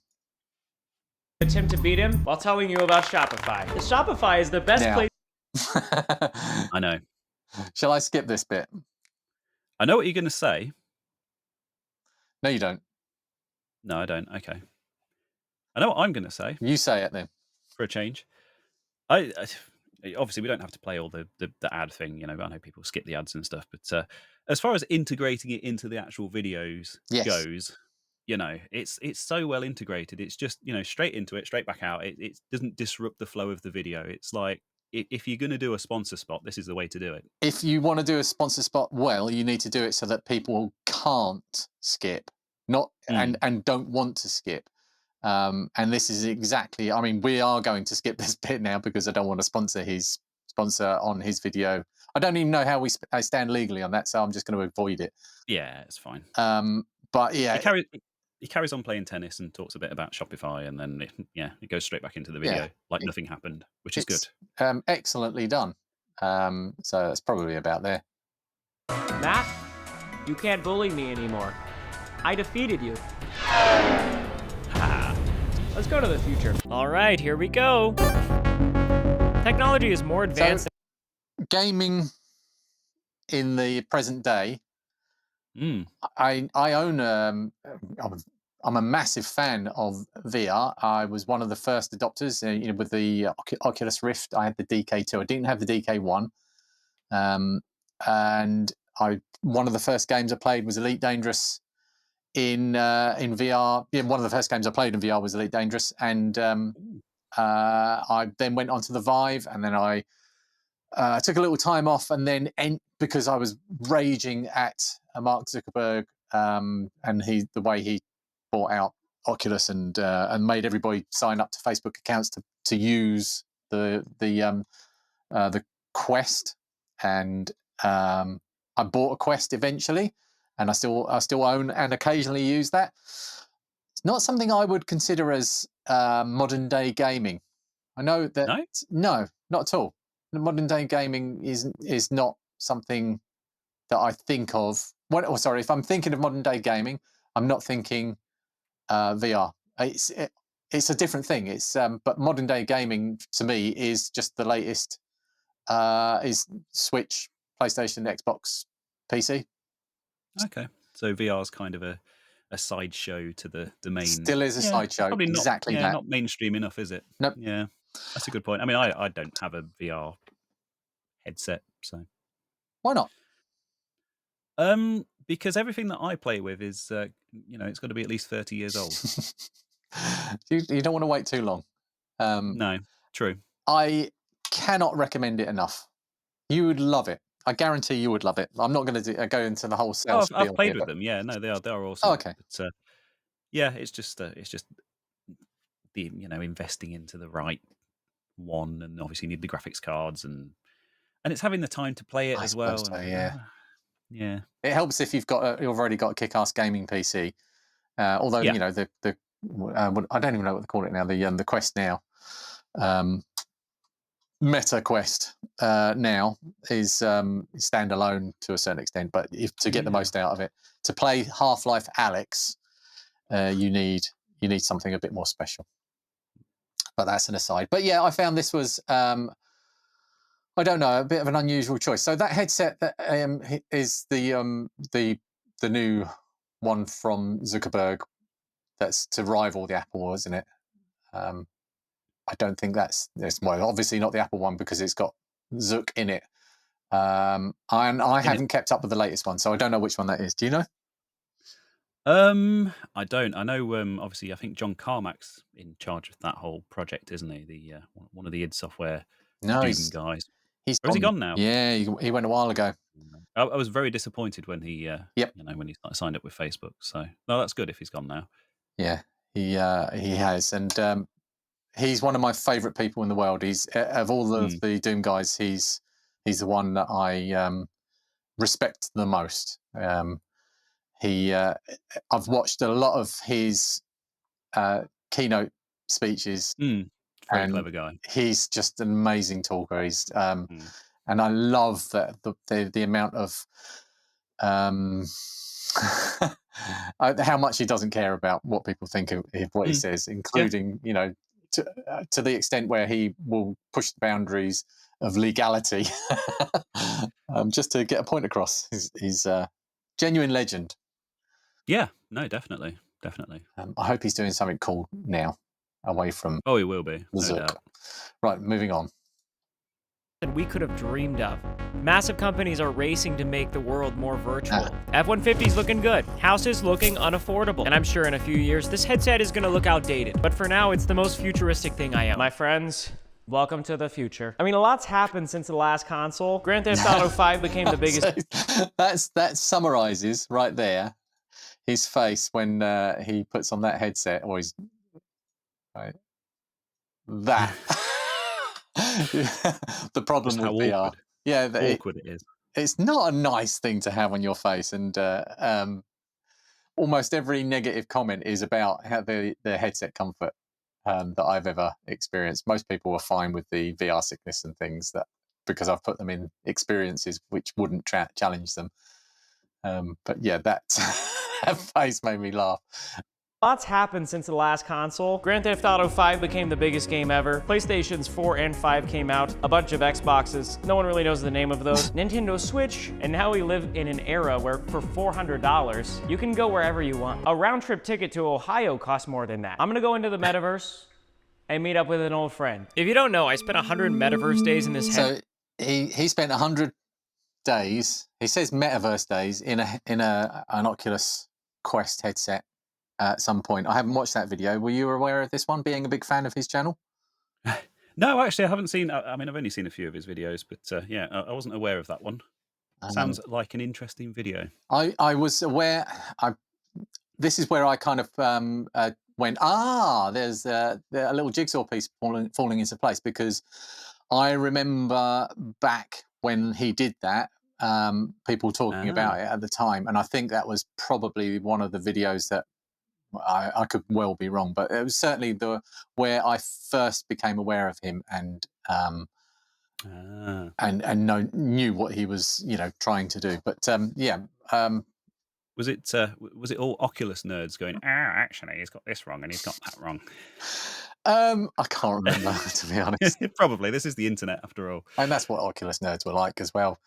Attempt to beat him while telling you about Shopify. The Shopify is the best place.
I know.
Shall I skip this bit?
I know what you're going to say.
No, you don't.
No, I don't. Okay. I know what I'm going to say.
You say it then.
For a change. I obviously we don't have to play all the ad thing, I know people skip the ads and stuff, but as far as integrating it into the actual videos goes, it's so well integrated. It's just straight into it, straight back out. It doesn't disrupt the flow of the video. It's like if you're going to do a sponsor spot, this is the way to do it.
If you want to do a sponsor spot well, you need to do it so that people can't skip, not and don't want to skip. And this is exactly. I mean, we are going to skip this bit now because I don't want to sponsor on his video. I don't even know how I stand legally on that, so I'm just going to avoid it.
Yeah, it's fine.
But yeah,
he carries on playing tennis and talks a bit about Shopify, and then it goes straight back into the video like nothing happened, which is good.
Excellently done. So it's probably about there.
Matt, you can't bully me anymore. I defeated you. Let's go to the future. All right, here we go. Technology is more advanced.
So, gaming in the present day. I own. I'm a massive fan of VR. I was one of the first adopters. With the Oculus Rift, I had the DK2. I didn't have the DK1. And one of the first games I played was Elite Dangerous in VR. Yeah, one of the first games I played in VR was Elite Dangerous, and I then went on to the Vive, and then I took a little time off, and then because I was raging at Mark Zuckerberg and the way he bought out Oculus and made everybody sign up to Facebook accounts to use the Quest, and I bought a Quest eventually, and I still own and occasionally use that. It's not something I would consider as modern day gaming. I know that no, not at all. Modern day gaming is not something that I think of. If I'm thinking of modern day gaming, I'm not thinking VR. It's a different thing. But modern day gaming to me is just the latest. Is Switch, PlayStation, Xbox, PC.
Okay, so VR is kind of a sideshow to the main.
Still is a sideshow.
Probably not,
exactly that.
Not mainstream enough, is it?
Nope.
Yeah, that's a good point. I mean, I don't have a VR headset, so
why not?
Because everything that I play with is, it's got to be at least 30 years old.
You don't want to wait too long.
No, true.
I cannot recommend it enough. You would love it. I guarantee you would love it. I'm not going to go into the whole sales.
I've played with them. Yeah, no, they are awesome.
Oh, okay.
But, it's just the investing into the right one, and obviously you need the graphics cards and it's having the time to play it as well.
So, yeah.
Yeah.
It helps if you've already got a kick-ass gaming PC. Although I don't even know what they call it now. The Quest now, Meta Quest now is standalone to a certain extent. But to get the most out of it, to play Half-Life Alyx, you need something a bit more special. But that's an aside. But yeah, I found this was. I don't know, a bit of an unusual choice. So that headset that is the new one from Zuckerberg, that's to rival the Apple, isn't it? I don't think that's obviously not the Apple one because it's got Zuck in it. And I haven't kept up with the latest one, so I don't know which one that is. Do you know?
I don't. I know. Obviously, I think John Carmack's in charge of that whole project, isn't he? The one of the id Software guys. Has he gone now?
Yeah, he went a while ago.
I was very disappointed when he, when he signed up with Facebook. So, no, that's good if he's gone now.
Yeah, he has, and he's one of my favourite people in the world. He's of all of the Doom guys, he's the one that I respect the most. I've watched a lot of his keynote speeches.
Very clever guy.
He's just an amazing talker. He's and I love that the amount of how much he doesn't care about what people think of what he says, including to the extent where he will push the boundaries of legality just to get a point across. He's a genuine legend.
Yeah, no, definitely.
I hope he's doing something cool now, away from.
Oh, he will be. No doubt.
Right, moving on.
We could have dreamed of. Massive companies are racing to make the world more virtual. F-150's looking good. House is looking unaffordable. And I'm sure in a few years, this headset is gonna look outdated. But for now, it's the most futuristic thing I own. My friends, Welcome to the future. I mean, a lot's happened since the last console. Grand Theft Auto 5 became the biggest.
That summarizes right there his face when he puts on that headset, or he's right, that. The problem
Just
with
how
VR.
awkward.
Yeah,
Awkward it is.
it's not a nice thing to have on your face, and almost every negative comment is about how the headset comfort that I've ever experienced. Most people are fine with the VR sickness and things, that because I've put them in experiences which wouldn't challenge them. But yeah, that face made me laugh.
Lots happened since the last console. Grand Theft Auto 5 became the biggest game ever. PlayStations 4 and 5 came out. A bunch of Xboxes. No one really knows the name of those. Nintendo Switch. And now we live in an era where for $400, you can go wherever you want. A round trip ticket to Ohio costs more than that. I'm gonna go into the metaverse and meet up with an old friend. If you don't know, I spent 100 metaverse days in this
So he spent 100 days, he says metaverse days, in an Oculus Quest headset at some point. I haven't watched that video. Were you aware of this one, being a big fan of his channel?
No, actually, I haven't seen. I mean, I've only seen a few of his videos, but yeah, I wasn't aware of that one. Sounds like an interesting video.
I was aware. This is where I kind of went, there's a little jigsaw piece falling into place, because I remember back when he did that, people talking about it at the time, and I think that was probably one of the videos that I could well be wrong, but it was certainly where I first became aware of him and knew what he was, trying to do. But
was it all Oculus nerds going, actually, he's got this wrong and he's got that wrong?
I can't remember, to be honest.
Probably. This is the internet, after all.
And that's what Oculus nerds were like as well.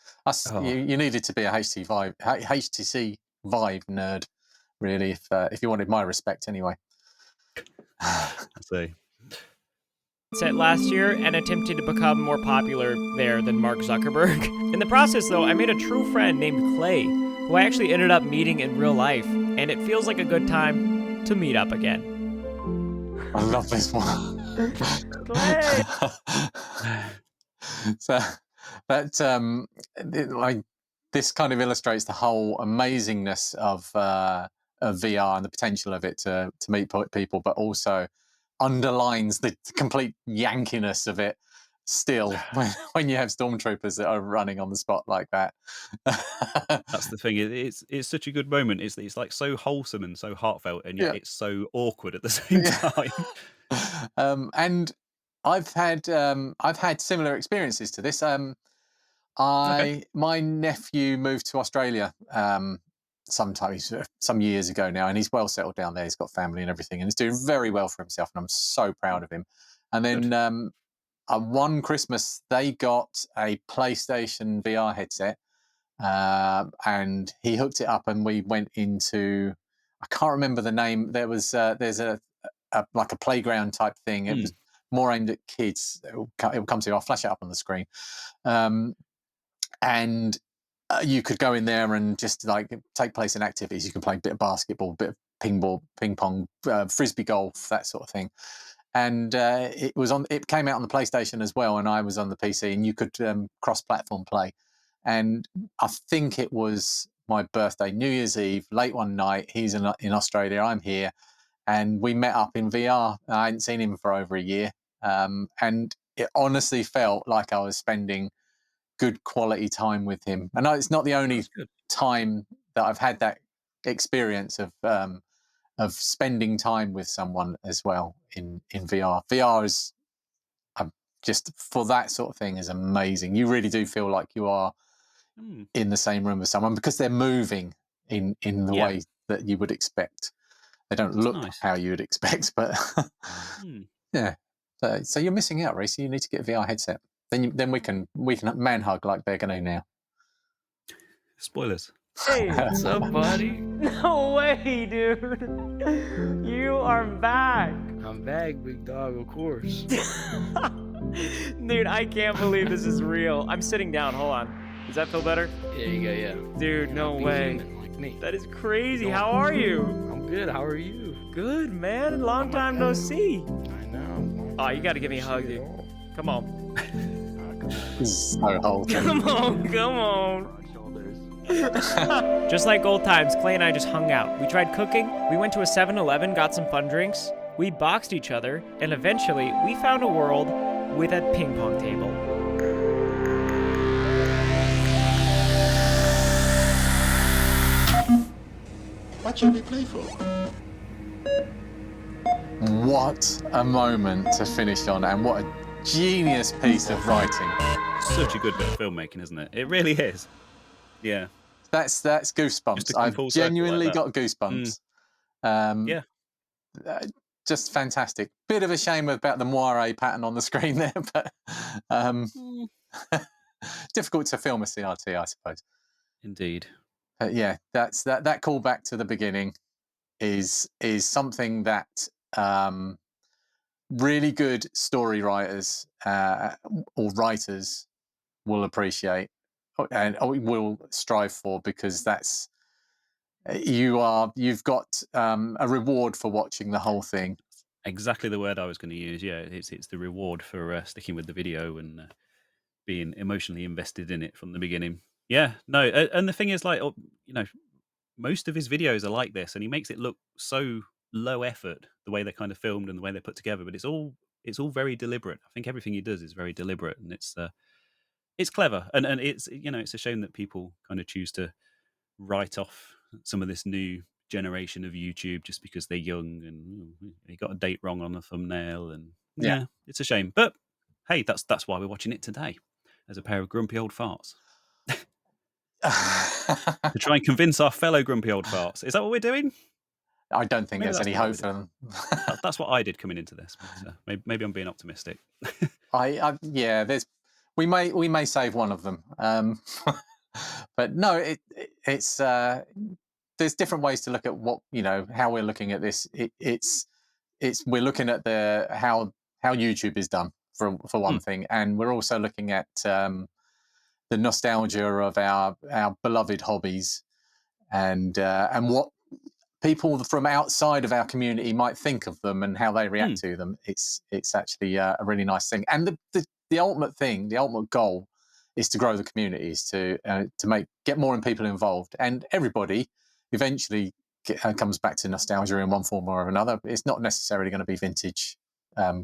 You needed to be a HTC Vive nerd, really, if you wanted my respect, anyway.
I see.
Set last year and attempted to become more popular there than Mark Zuckerberg. In the process, though, I made a true friend named Clay, who I actually ended up meeting in real life, and it feels like a good time to meet up again.
I love this one.
Clay!
So that this kind of illustrates the whole amazingness of VR and the potential of it to meet people, but also underlines the complete yankiness of it still when you have stormtroopers that are running on the spot like that.
That's the thing. It's such a good moment. It's like so wholesome and so heartfelt, and yet it's so awkward at the same time.
And I've had similar experiences to this. My nephew moved to Australia some years ago now, and he's well settled down there. He's got family and everything, and he's doing very well for himself, and I'm so proud of him. And then one Christmas they got a PlayStation VR headset, and he hooked it up, and we went into, I can't remember the name. There's a like a playground type thing. It was more aimed at kids. It will come to you. I'll flash it up on the screen. And you could go in there and just like take place in activities. You can play a bit of basketball, a bit of ping pong, frisbee golf, that sort of thing. And it came out on the PlayStation as well, and I was on the PC, and you could cross-platform play. And I think it was my birthday, New Year's Eve, late one night. He's in Australia, I'm here, and we met up in VR. I hadn't seen him for over a year, and it honestly felt like I was spending good quality time with him. And it's not the only time that I've had that experience of spending time with someone as well in VR. VR is just, for that sort of thing, is amazing. You really do feel like you are in the same room with someone, because they're moving in the way that you would expect. They don't look how you would expect, but yeah. So you're missing out, Reese. You need to get a VR headset. Then we can man hug like they're going to now.
Spoilers.
Hey,
What's up, buddy?
no way, dude. You are back.
I'm back, big dog, of course.
Dude, I can't believe this is real. I'm sitting down. Hold on. Does that feel better?
Yeah, you go, yeah.
Dude, no
Be
way.
human like me.
That is crazy. How are you?
I'm good. How are you?
Good, man. Long time no see.
I know.
Oh, you got to give me a hug, dude. Come on.
This is so wholesome.
Come on, come on. Just like old times, Clay and I just hung out. We tried cooking, we went to a 7-Eleven, got some fun drinks, we boxed each other, and eventually we found a world with a ping pong table.
What should we play for?
What a moment to finish on, and what a genius piece of writing.
Such a good bit of filmmaking, isn't it? It really is. Yeah.
That's
Just
goosebumps.
to come
I've
full circle like
genuinely
that.
got goosebumps. Um,
Yeah.
just fantastic. Bit of a shame about the moire pattern on the screen there, but difficult to film a CRT, I suppose.
Indeed.
But yeah, that callback to the beginning is something that really good story writers or writers will appreciate and will strive for, because that's you've got a reward for watching the whole thing.
Exactly the word I was going to use. Yeah, it's the reward for sticking with the video and being emotionally invested in it from the beginning. Yeah, no, and the thing is, like, most of his videos are like this, and he makes it look so low effort the way they're kind of filmed and the way they're put together. But it's all very deliberate. I think everything he does is very deliberate, and it's clever. And it's it's a shame that people kind of choose to write off some of this new generation of YouTube just because they're young and he got a date wrong on the thumbnail, and
Yeah.
it's a shame. But hey, that's why we're watching it today, as a pair of grumpy old farts. To try and convince our fellow grumpy old farts. Is that what we're doing?
I don't think
Maybe
there's
that's
any
not what
hope
we
for them.
That's what I did coming into this. But, maybe I'm being optimistic.
Yeah, we may save one of them, but no, it's there's different ways to look at what how we're looking at this. It's we're looking at how YouTube is done for one thing, and we're also looking at the nostalgia of our beloved hobbies, and what people from outside of our community might think of them and how they react to them. It's actually a really nice thing, and the ultimate thing, the ultimate goal, is to grow the communities, to get more people involved, and everybody eventually comes back to nostalgia in one form or another. It's not necessarily going to be vintage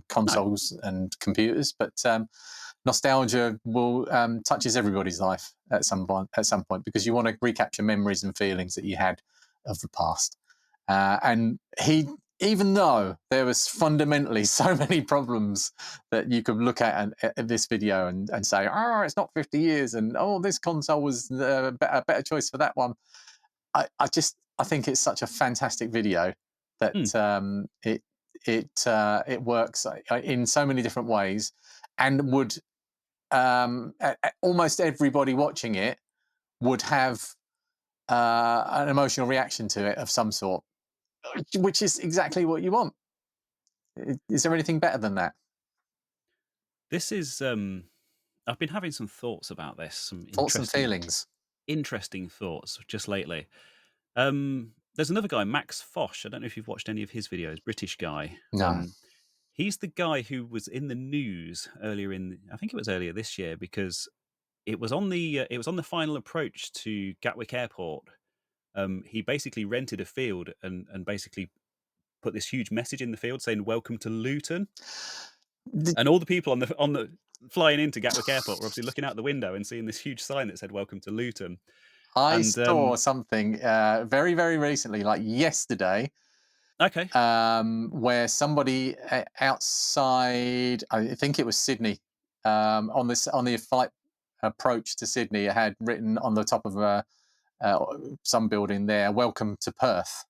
consoles and computers, but nostalgia will touches everybody's life at some point, because you want to recapture memories and feelings that you had of the past. And even though there was fundamentally so many problems that you could look at this video and say, oh, it's not 50 years, and oh, this console was a better choice for that one. I think it's such a fantastic video that it works in so many different ways, and would almost everybody watching it would have an emotional reaction to it of some sort, which is exactly what you want. Is there anything better than that?
This is I've been having some thoughts about this, some
Thoughts and feelings.
interesting thoughts just lately. There's another guy, Max Fosh. I don't know if you've watched any of his videos. British guy.
No.
He's the guy who was in the news I think it was earlier this year, because it was on the final approach to Gatwick Airport. He basically rented a field and basically put this huge message in the field saying "Welcome to Luton," and all the people on the flying into Gatwick Airport were obviously looking out the window and seeing this huge sign that said "Welcome to Luton."
I saw something very, very recently, like yesterday.
Okay.
Where somebody outside, I think it was Sydney, on the flight approach to Sydney, it had written on the top of some building there, "Welcome to Perth."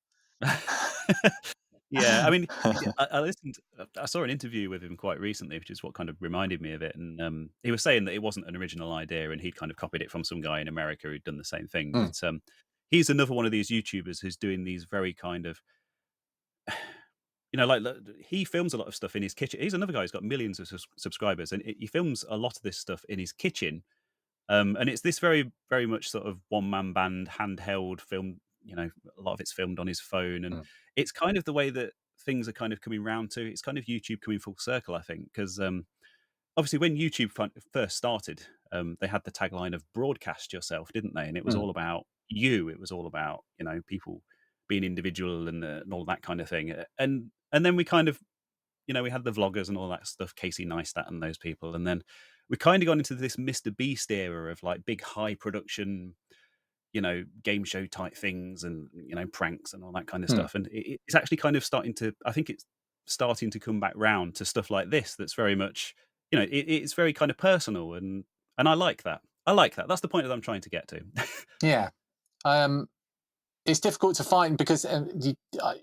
Yeah, I mean, I saw an interview with him quite recently, which is what kind of reminded me of it. And he was saying that it wasn't an original idea, and he'd kind of copied it from some guy in America who'd done the same thing. But he's another one of these YouTubers who's doing these very kind of, like he films a lot of stuff in his kitchen. He's another guy who's got millions of subscribers, and he films a lot of this stuff in his kitchen. And it's this very, very much sort of one-man band, handheld film. A lot of it's filmed on his phone, and it's kind of the way that things are kind of coming round to. It's kind of YouTube coming full circle, I think, because obviously when YouTube first started, they had the tagline of "broadcast yourself," didn't they? And it was
Mm.
all about you. It was all about people being individual and all that kind of thing. And then we kind of we had the vloggers and all that stuff, Casey Neistat and those people, and then we kind of got into this Mr. Beast era of like big high production game show type things and pranks and all that kind of
Mm.
stuff. And it's actually kind of starting to, I think it's starting to come back round to stuff like this. That's very much, it's very kind of personal, and I like that. I like that. That's the point that I'm trying to get to.
Yeah. It's difficult to find because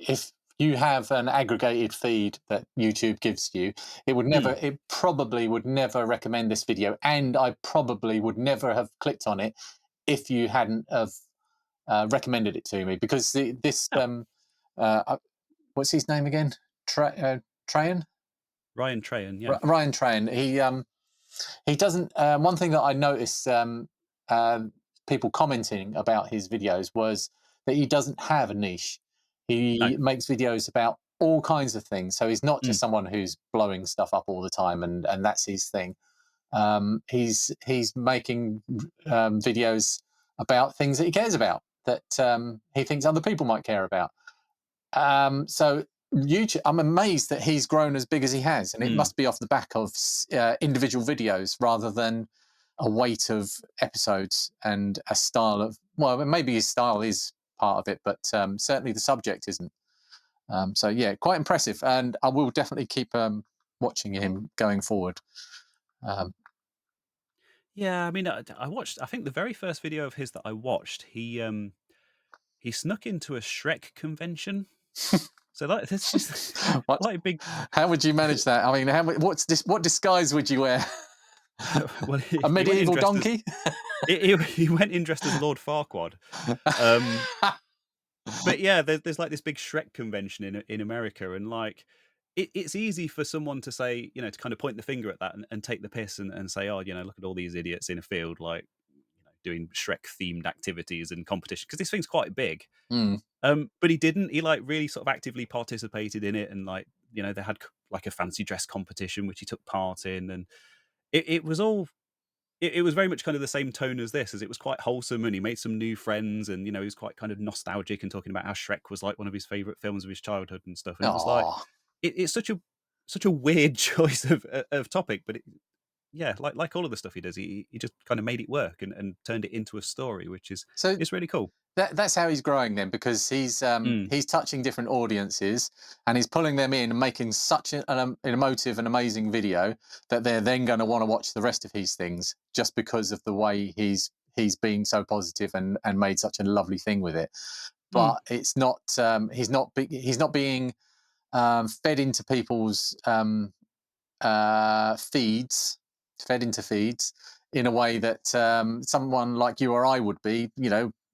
if you have an aggregated feed that YouTube gives you, it probably would never recommend this video, and I probably would never have clicked on it if you hadn't have recommended it to me, because
Yeah.
What's his name again? Trahan?
Ryan Trahan, yeah.
Ryan Trahan. He doesn't. One thing that I noticed people commenting about his videos was that he doesn't have a niche.
No.
He makes videos about all kinds of things. So he's not just
Mm.
someone who's blowing stuff up all the time and that's his thing. He's making videos about things that he cares about, that he thinks other people might care about. So YouTube, I'm amazed that he's grown as big as he has, and it
Mm.
must be off the back of individual videos rather than a weight of episodes and a style of. Well, maybe his style is part of it, but certainly the subject isn't. So yeah, quite impressive, and I will definitely keep watching him going forward.
Yeah, I mean, I watched. I think the very first video of his that I watched, he snuck into a Shrek convention. So like, it's just
What?
quite a big.
How would you manage that? I mean, what disguise would you wear?
Well,
A
he went in
medieval
dressed as
donkey?
he went in dressed as Lord Farquaad. But yeah, there's like this big Shrek convention in America, and like it's easy for someone to say, to kind of point the finger at that and take the piss and say, oh, look at all these idiots in a field, like doing Shrek themed activities and competition, because this thing's quite big.
Mm.
But he didn't. He like really sort of actively participated in it, and like they had like a fancy dress competition which he took part in, and it was all. It was very much kind of the same tone as this, as it was quite wholesome, and he made some new friends, and he was quite kind of nostalgic and talking about how Shrek was like one of his favorite films of his childhood and stuff. And it was like
Aw.
it's such a weird choice of topic, but yeah, like all of the stuff he does, he just kind of made it work and turned it into a story, which is
So
it's really cool.
that's how he's growing then, because
Mm,
he's touching different audiences and he's pulling them in and making such an emotive and amazing video that they're then going to want to watch the rest of his things just because of the way he's being so positive and made such a lovely thing with it.
mm,
But it's not he's not being fed into people's feeds, fed into feeds in a way that someone like you or I would be.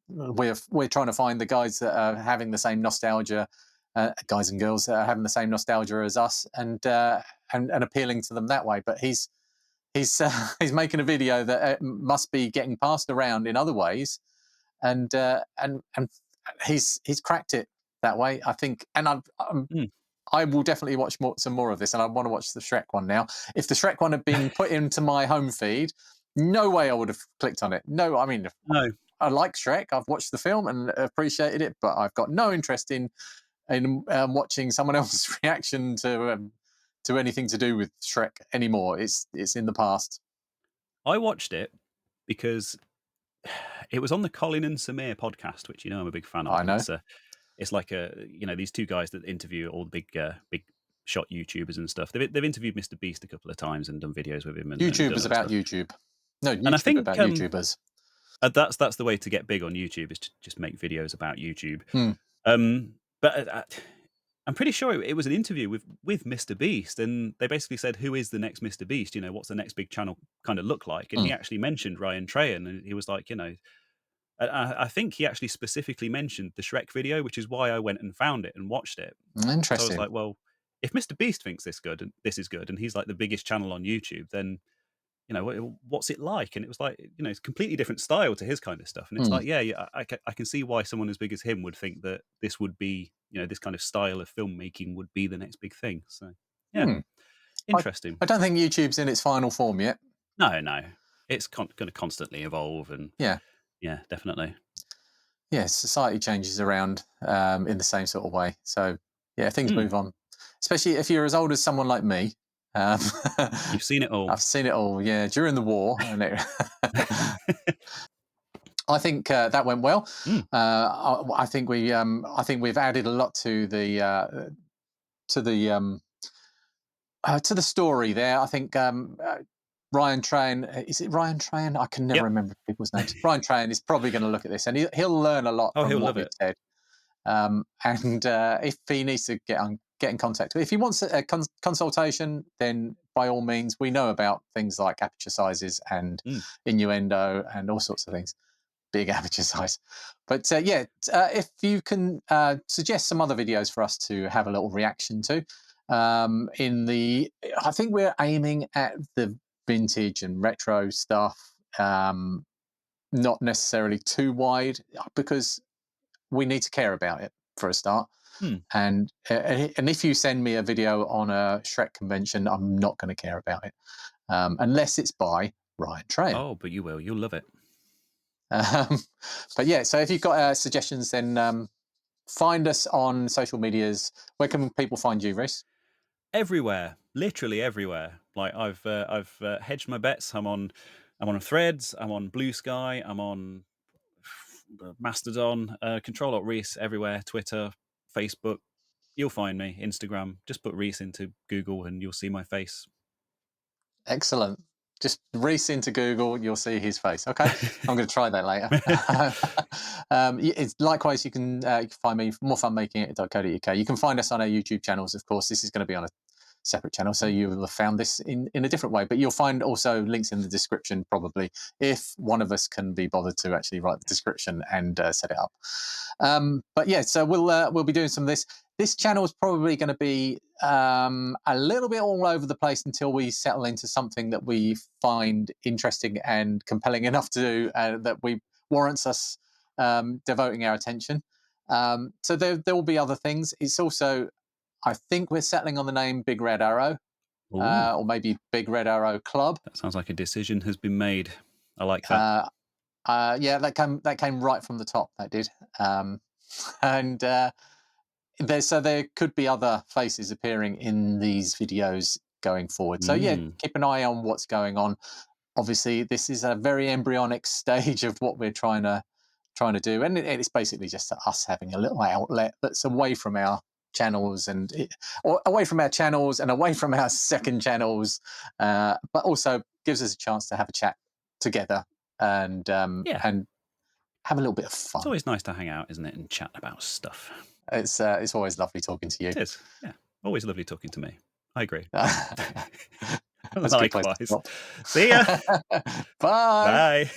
We're trying to find the guys that are having the same nostalgia, guys and girls that are having the same nostalgia as us, and appealing to them that way. But he's making a video that must be getting passed around in other ways, and he's cracked it that way, I think. And
mm.
I will definitely watch some more of this, and I want to watch the Shrek one now. If the Shrek one had been put into my home feed, no way I would have clicked on it. No, I mean,
No,
I like Shrek. I've watched the film and appreciated it, but I've got no interest in watching someone else's reaction to anything to do with Shrek anymore. It's in the past.
I watched it because it was on the Colin and Samir podcast, which I'm a big fan
I
of.
know
It's like these two guys that interview all the big shot YouTubers and stuff. They've interviewed Mr. Beast a couple of times and done videos with him and
YouTube
done
is
other
about
stuff.
YouTube. No,
And I
YouTube
think
about YouTubers.
that's the way to get big on YouTube, is to just make videos about YouTube.
Hmm.
But I'm pretty sure it was an interview with Mr. Beast, and they basically said, "Who is the next Mr. Beast? What's the next big channel kind of look like?" And
Hmm.
he actually mentioned Ryan Trahan, and he was like, I think he actually specifically mentioned the Shrek video, which is why I went and found it and watched it. So I was
Interesting.
like, well, if Mr. Beast thinks this is good, and he's like the biggest channel on YouTube, then what's it like? And it was like, it's a completely different style to his kind of stuff. And it's
Hmm.
like, yeah, I can see why someone as big as him would think that this would be, this kind of style of filmmaking would be the next big thing. So yeah,
Hmm.
Interesting.
I don't think YouTube's in its final form yet.
No. It's going to constantly evolve, and
Yeah,
definitely.
yeah. Society changes around in the same sort of way. So yeah, things move on. Especially if you're as old as someone like me.
You've seen it all.
I've seen it all. Yeah, during the war, and I think that went well. I think we've added a lot to the story there. I think Ryan Trahan, is it Ryan Trahan? I can never
Yep.
remember people's names. Ryan Trahan is probably going to look at this, and he'll learn a lot
Oh,
from
he'll
what
love
we've
it.
said. And if he needs to get in contact, if he wants a consultation, then by all means, we know about things like aperture sizes and innuendo and all sorts of things. Big aperture size. But if you can suggest some other videos for us to have a little reaction to, I think we're aiming at the vintage and retro stuff, not necessarily too wide, because we need to care about it for a start. And if you send me a video on a Shrek convention, I'm not going to care about it, unless it's by Ryan Trahan.
Oh, but you will. You'll love it.
But yeah, so if you've got suggestions, then find us on social medias. Where can people find you, Reese?
Everywhere, literally everywhere. Like I've hedged my bets. I'm on Threads. I'm on Blue Sky. I'm on Mastodon. Control.Reese everywhere. Twitter, Facebook. You'll find me. Instagram. Just put Reese into Google and you'll see my face.
Excellent. Just Reese into Google, you'll see his face. Okay, I'm going to try that later. Likewise, you can find me morefunmaking.co.uk. You can find us on our YouTube channels. Of course, this is going to be on a separate channel, so you will have found this in a different way. But you'll find also links in the description, probably, if one of us can be bothered to actually write the description and set it up. But yeah, so we'll be doing some of this. This channel is probably going to be a little bit all over the place until we settle into something that we find interesting and compelling enough to do that we warrants us devoting our attention. So there will be other things. It's also, I think we're settling on the name Big Red Arrow, or maybe Big Red Arrow Club.
That sounds like a decision has been made. I like that.
Yeah, that came right from the top. That did, and there could be other faces appearing in these videos going forward. So yeah, keep an eye on what's going on. Obviously, this is a very embryonic stage of what we're trying to do, and it's basically just us having a little outlet that's away from our channels or away from our channels and away from our second channels, but also gives us a chance to have a chat together and have a little bit of fun.
It's always nice to hang out, isn't it, and chat about stuff.
It's always lovely talking to you.
It is, yeah. Always lovely talking to me. I agree.
That's a good place to
Likewise.
stop.
See ya.
Bye.
Bye.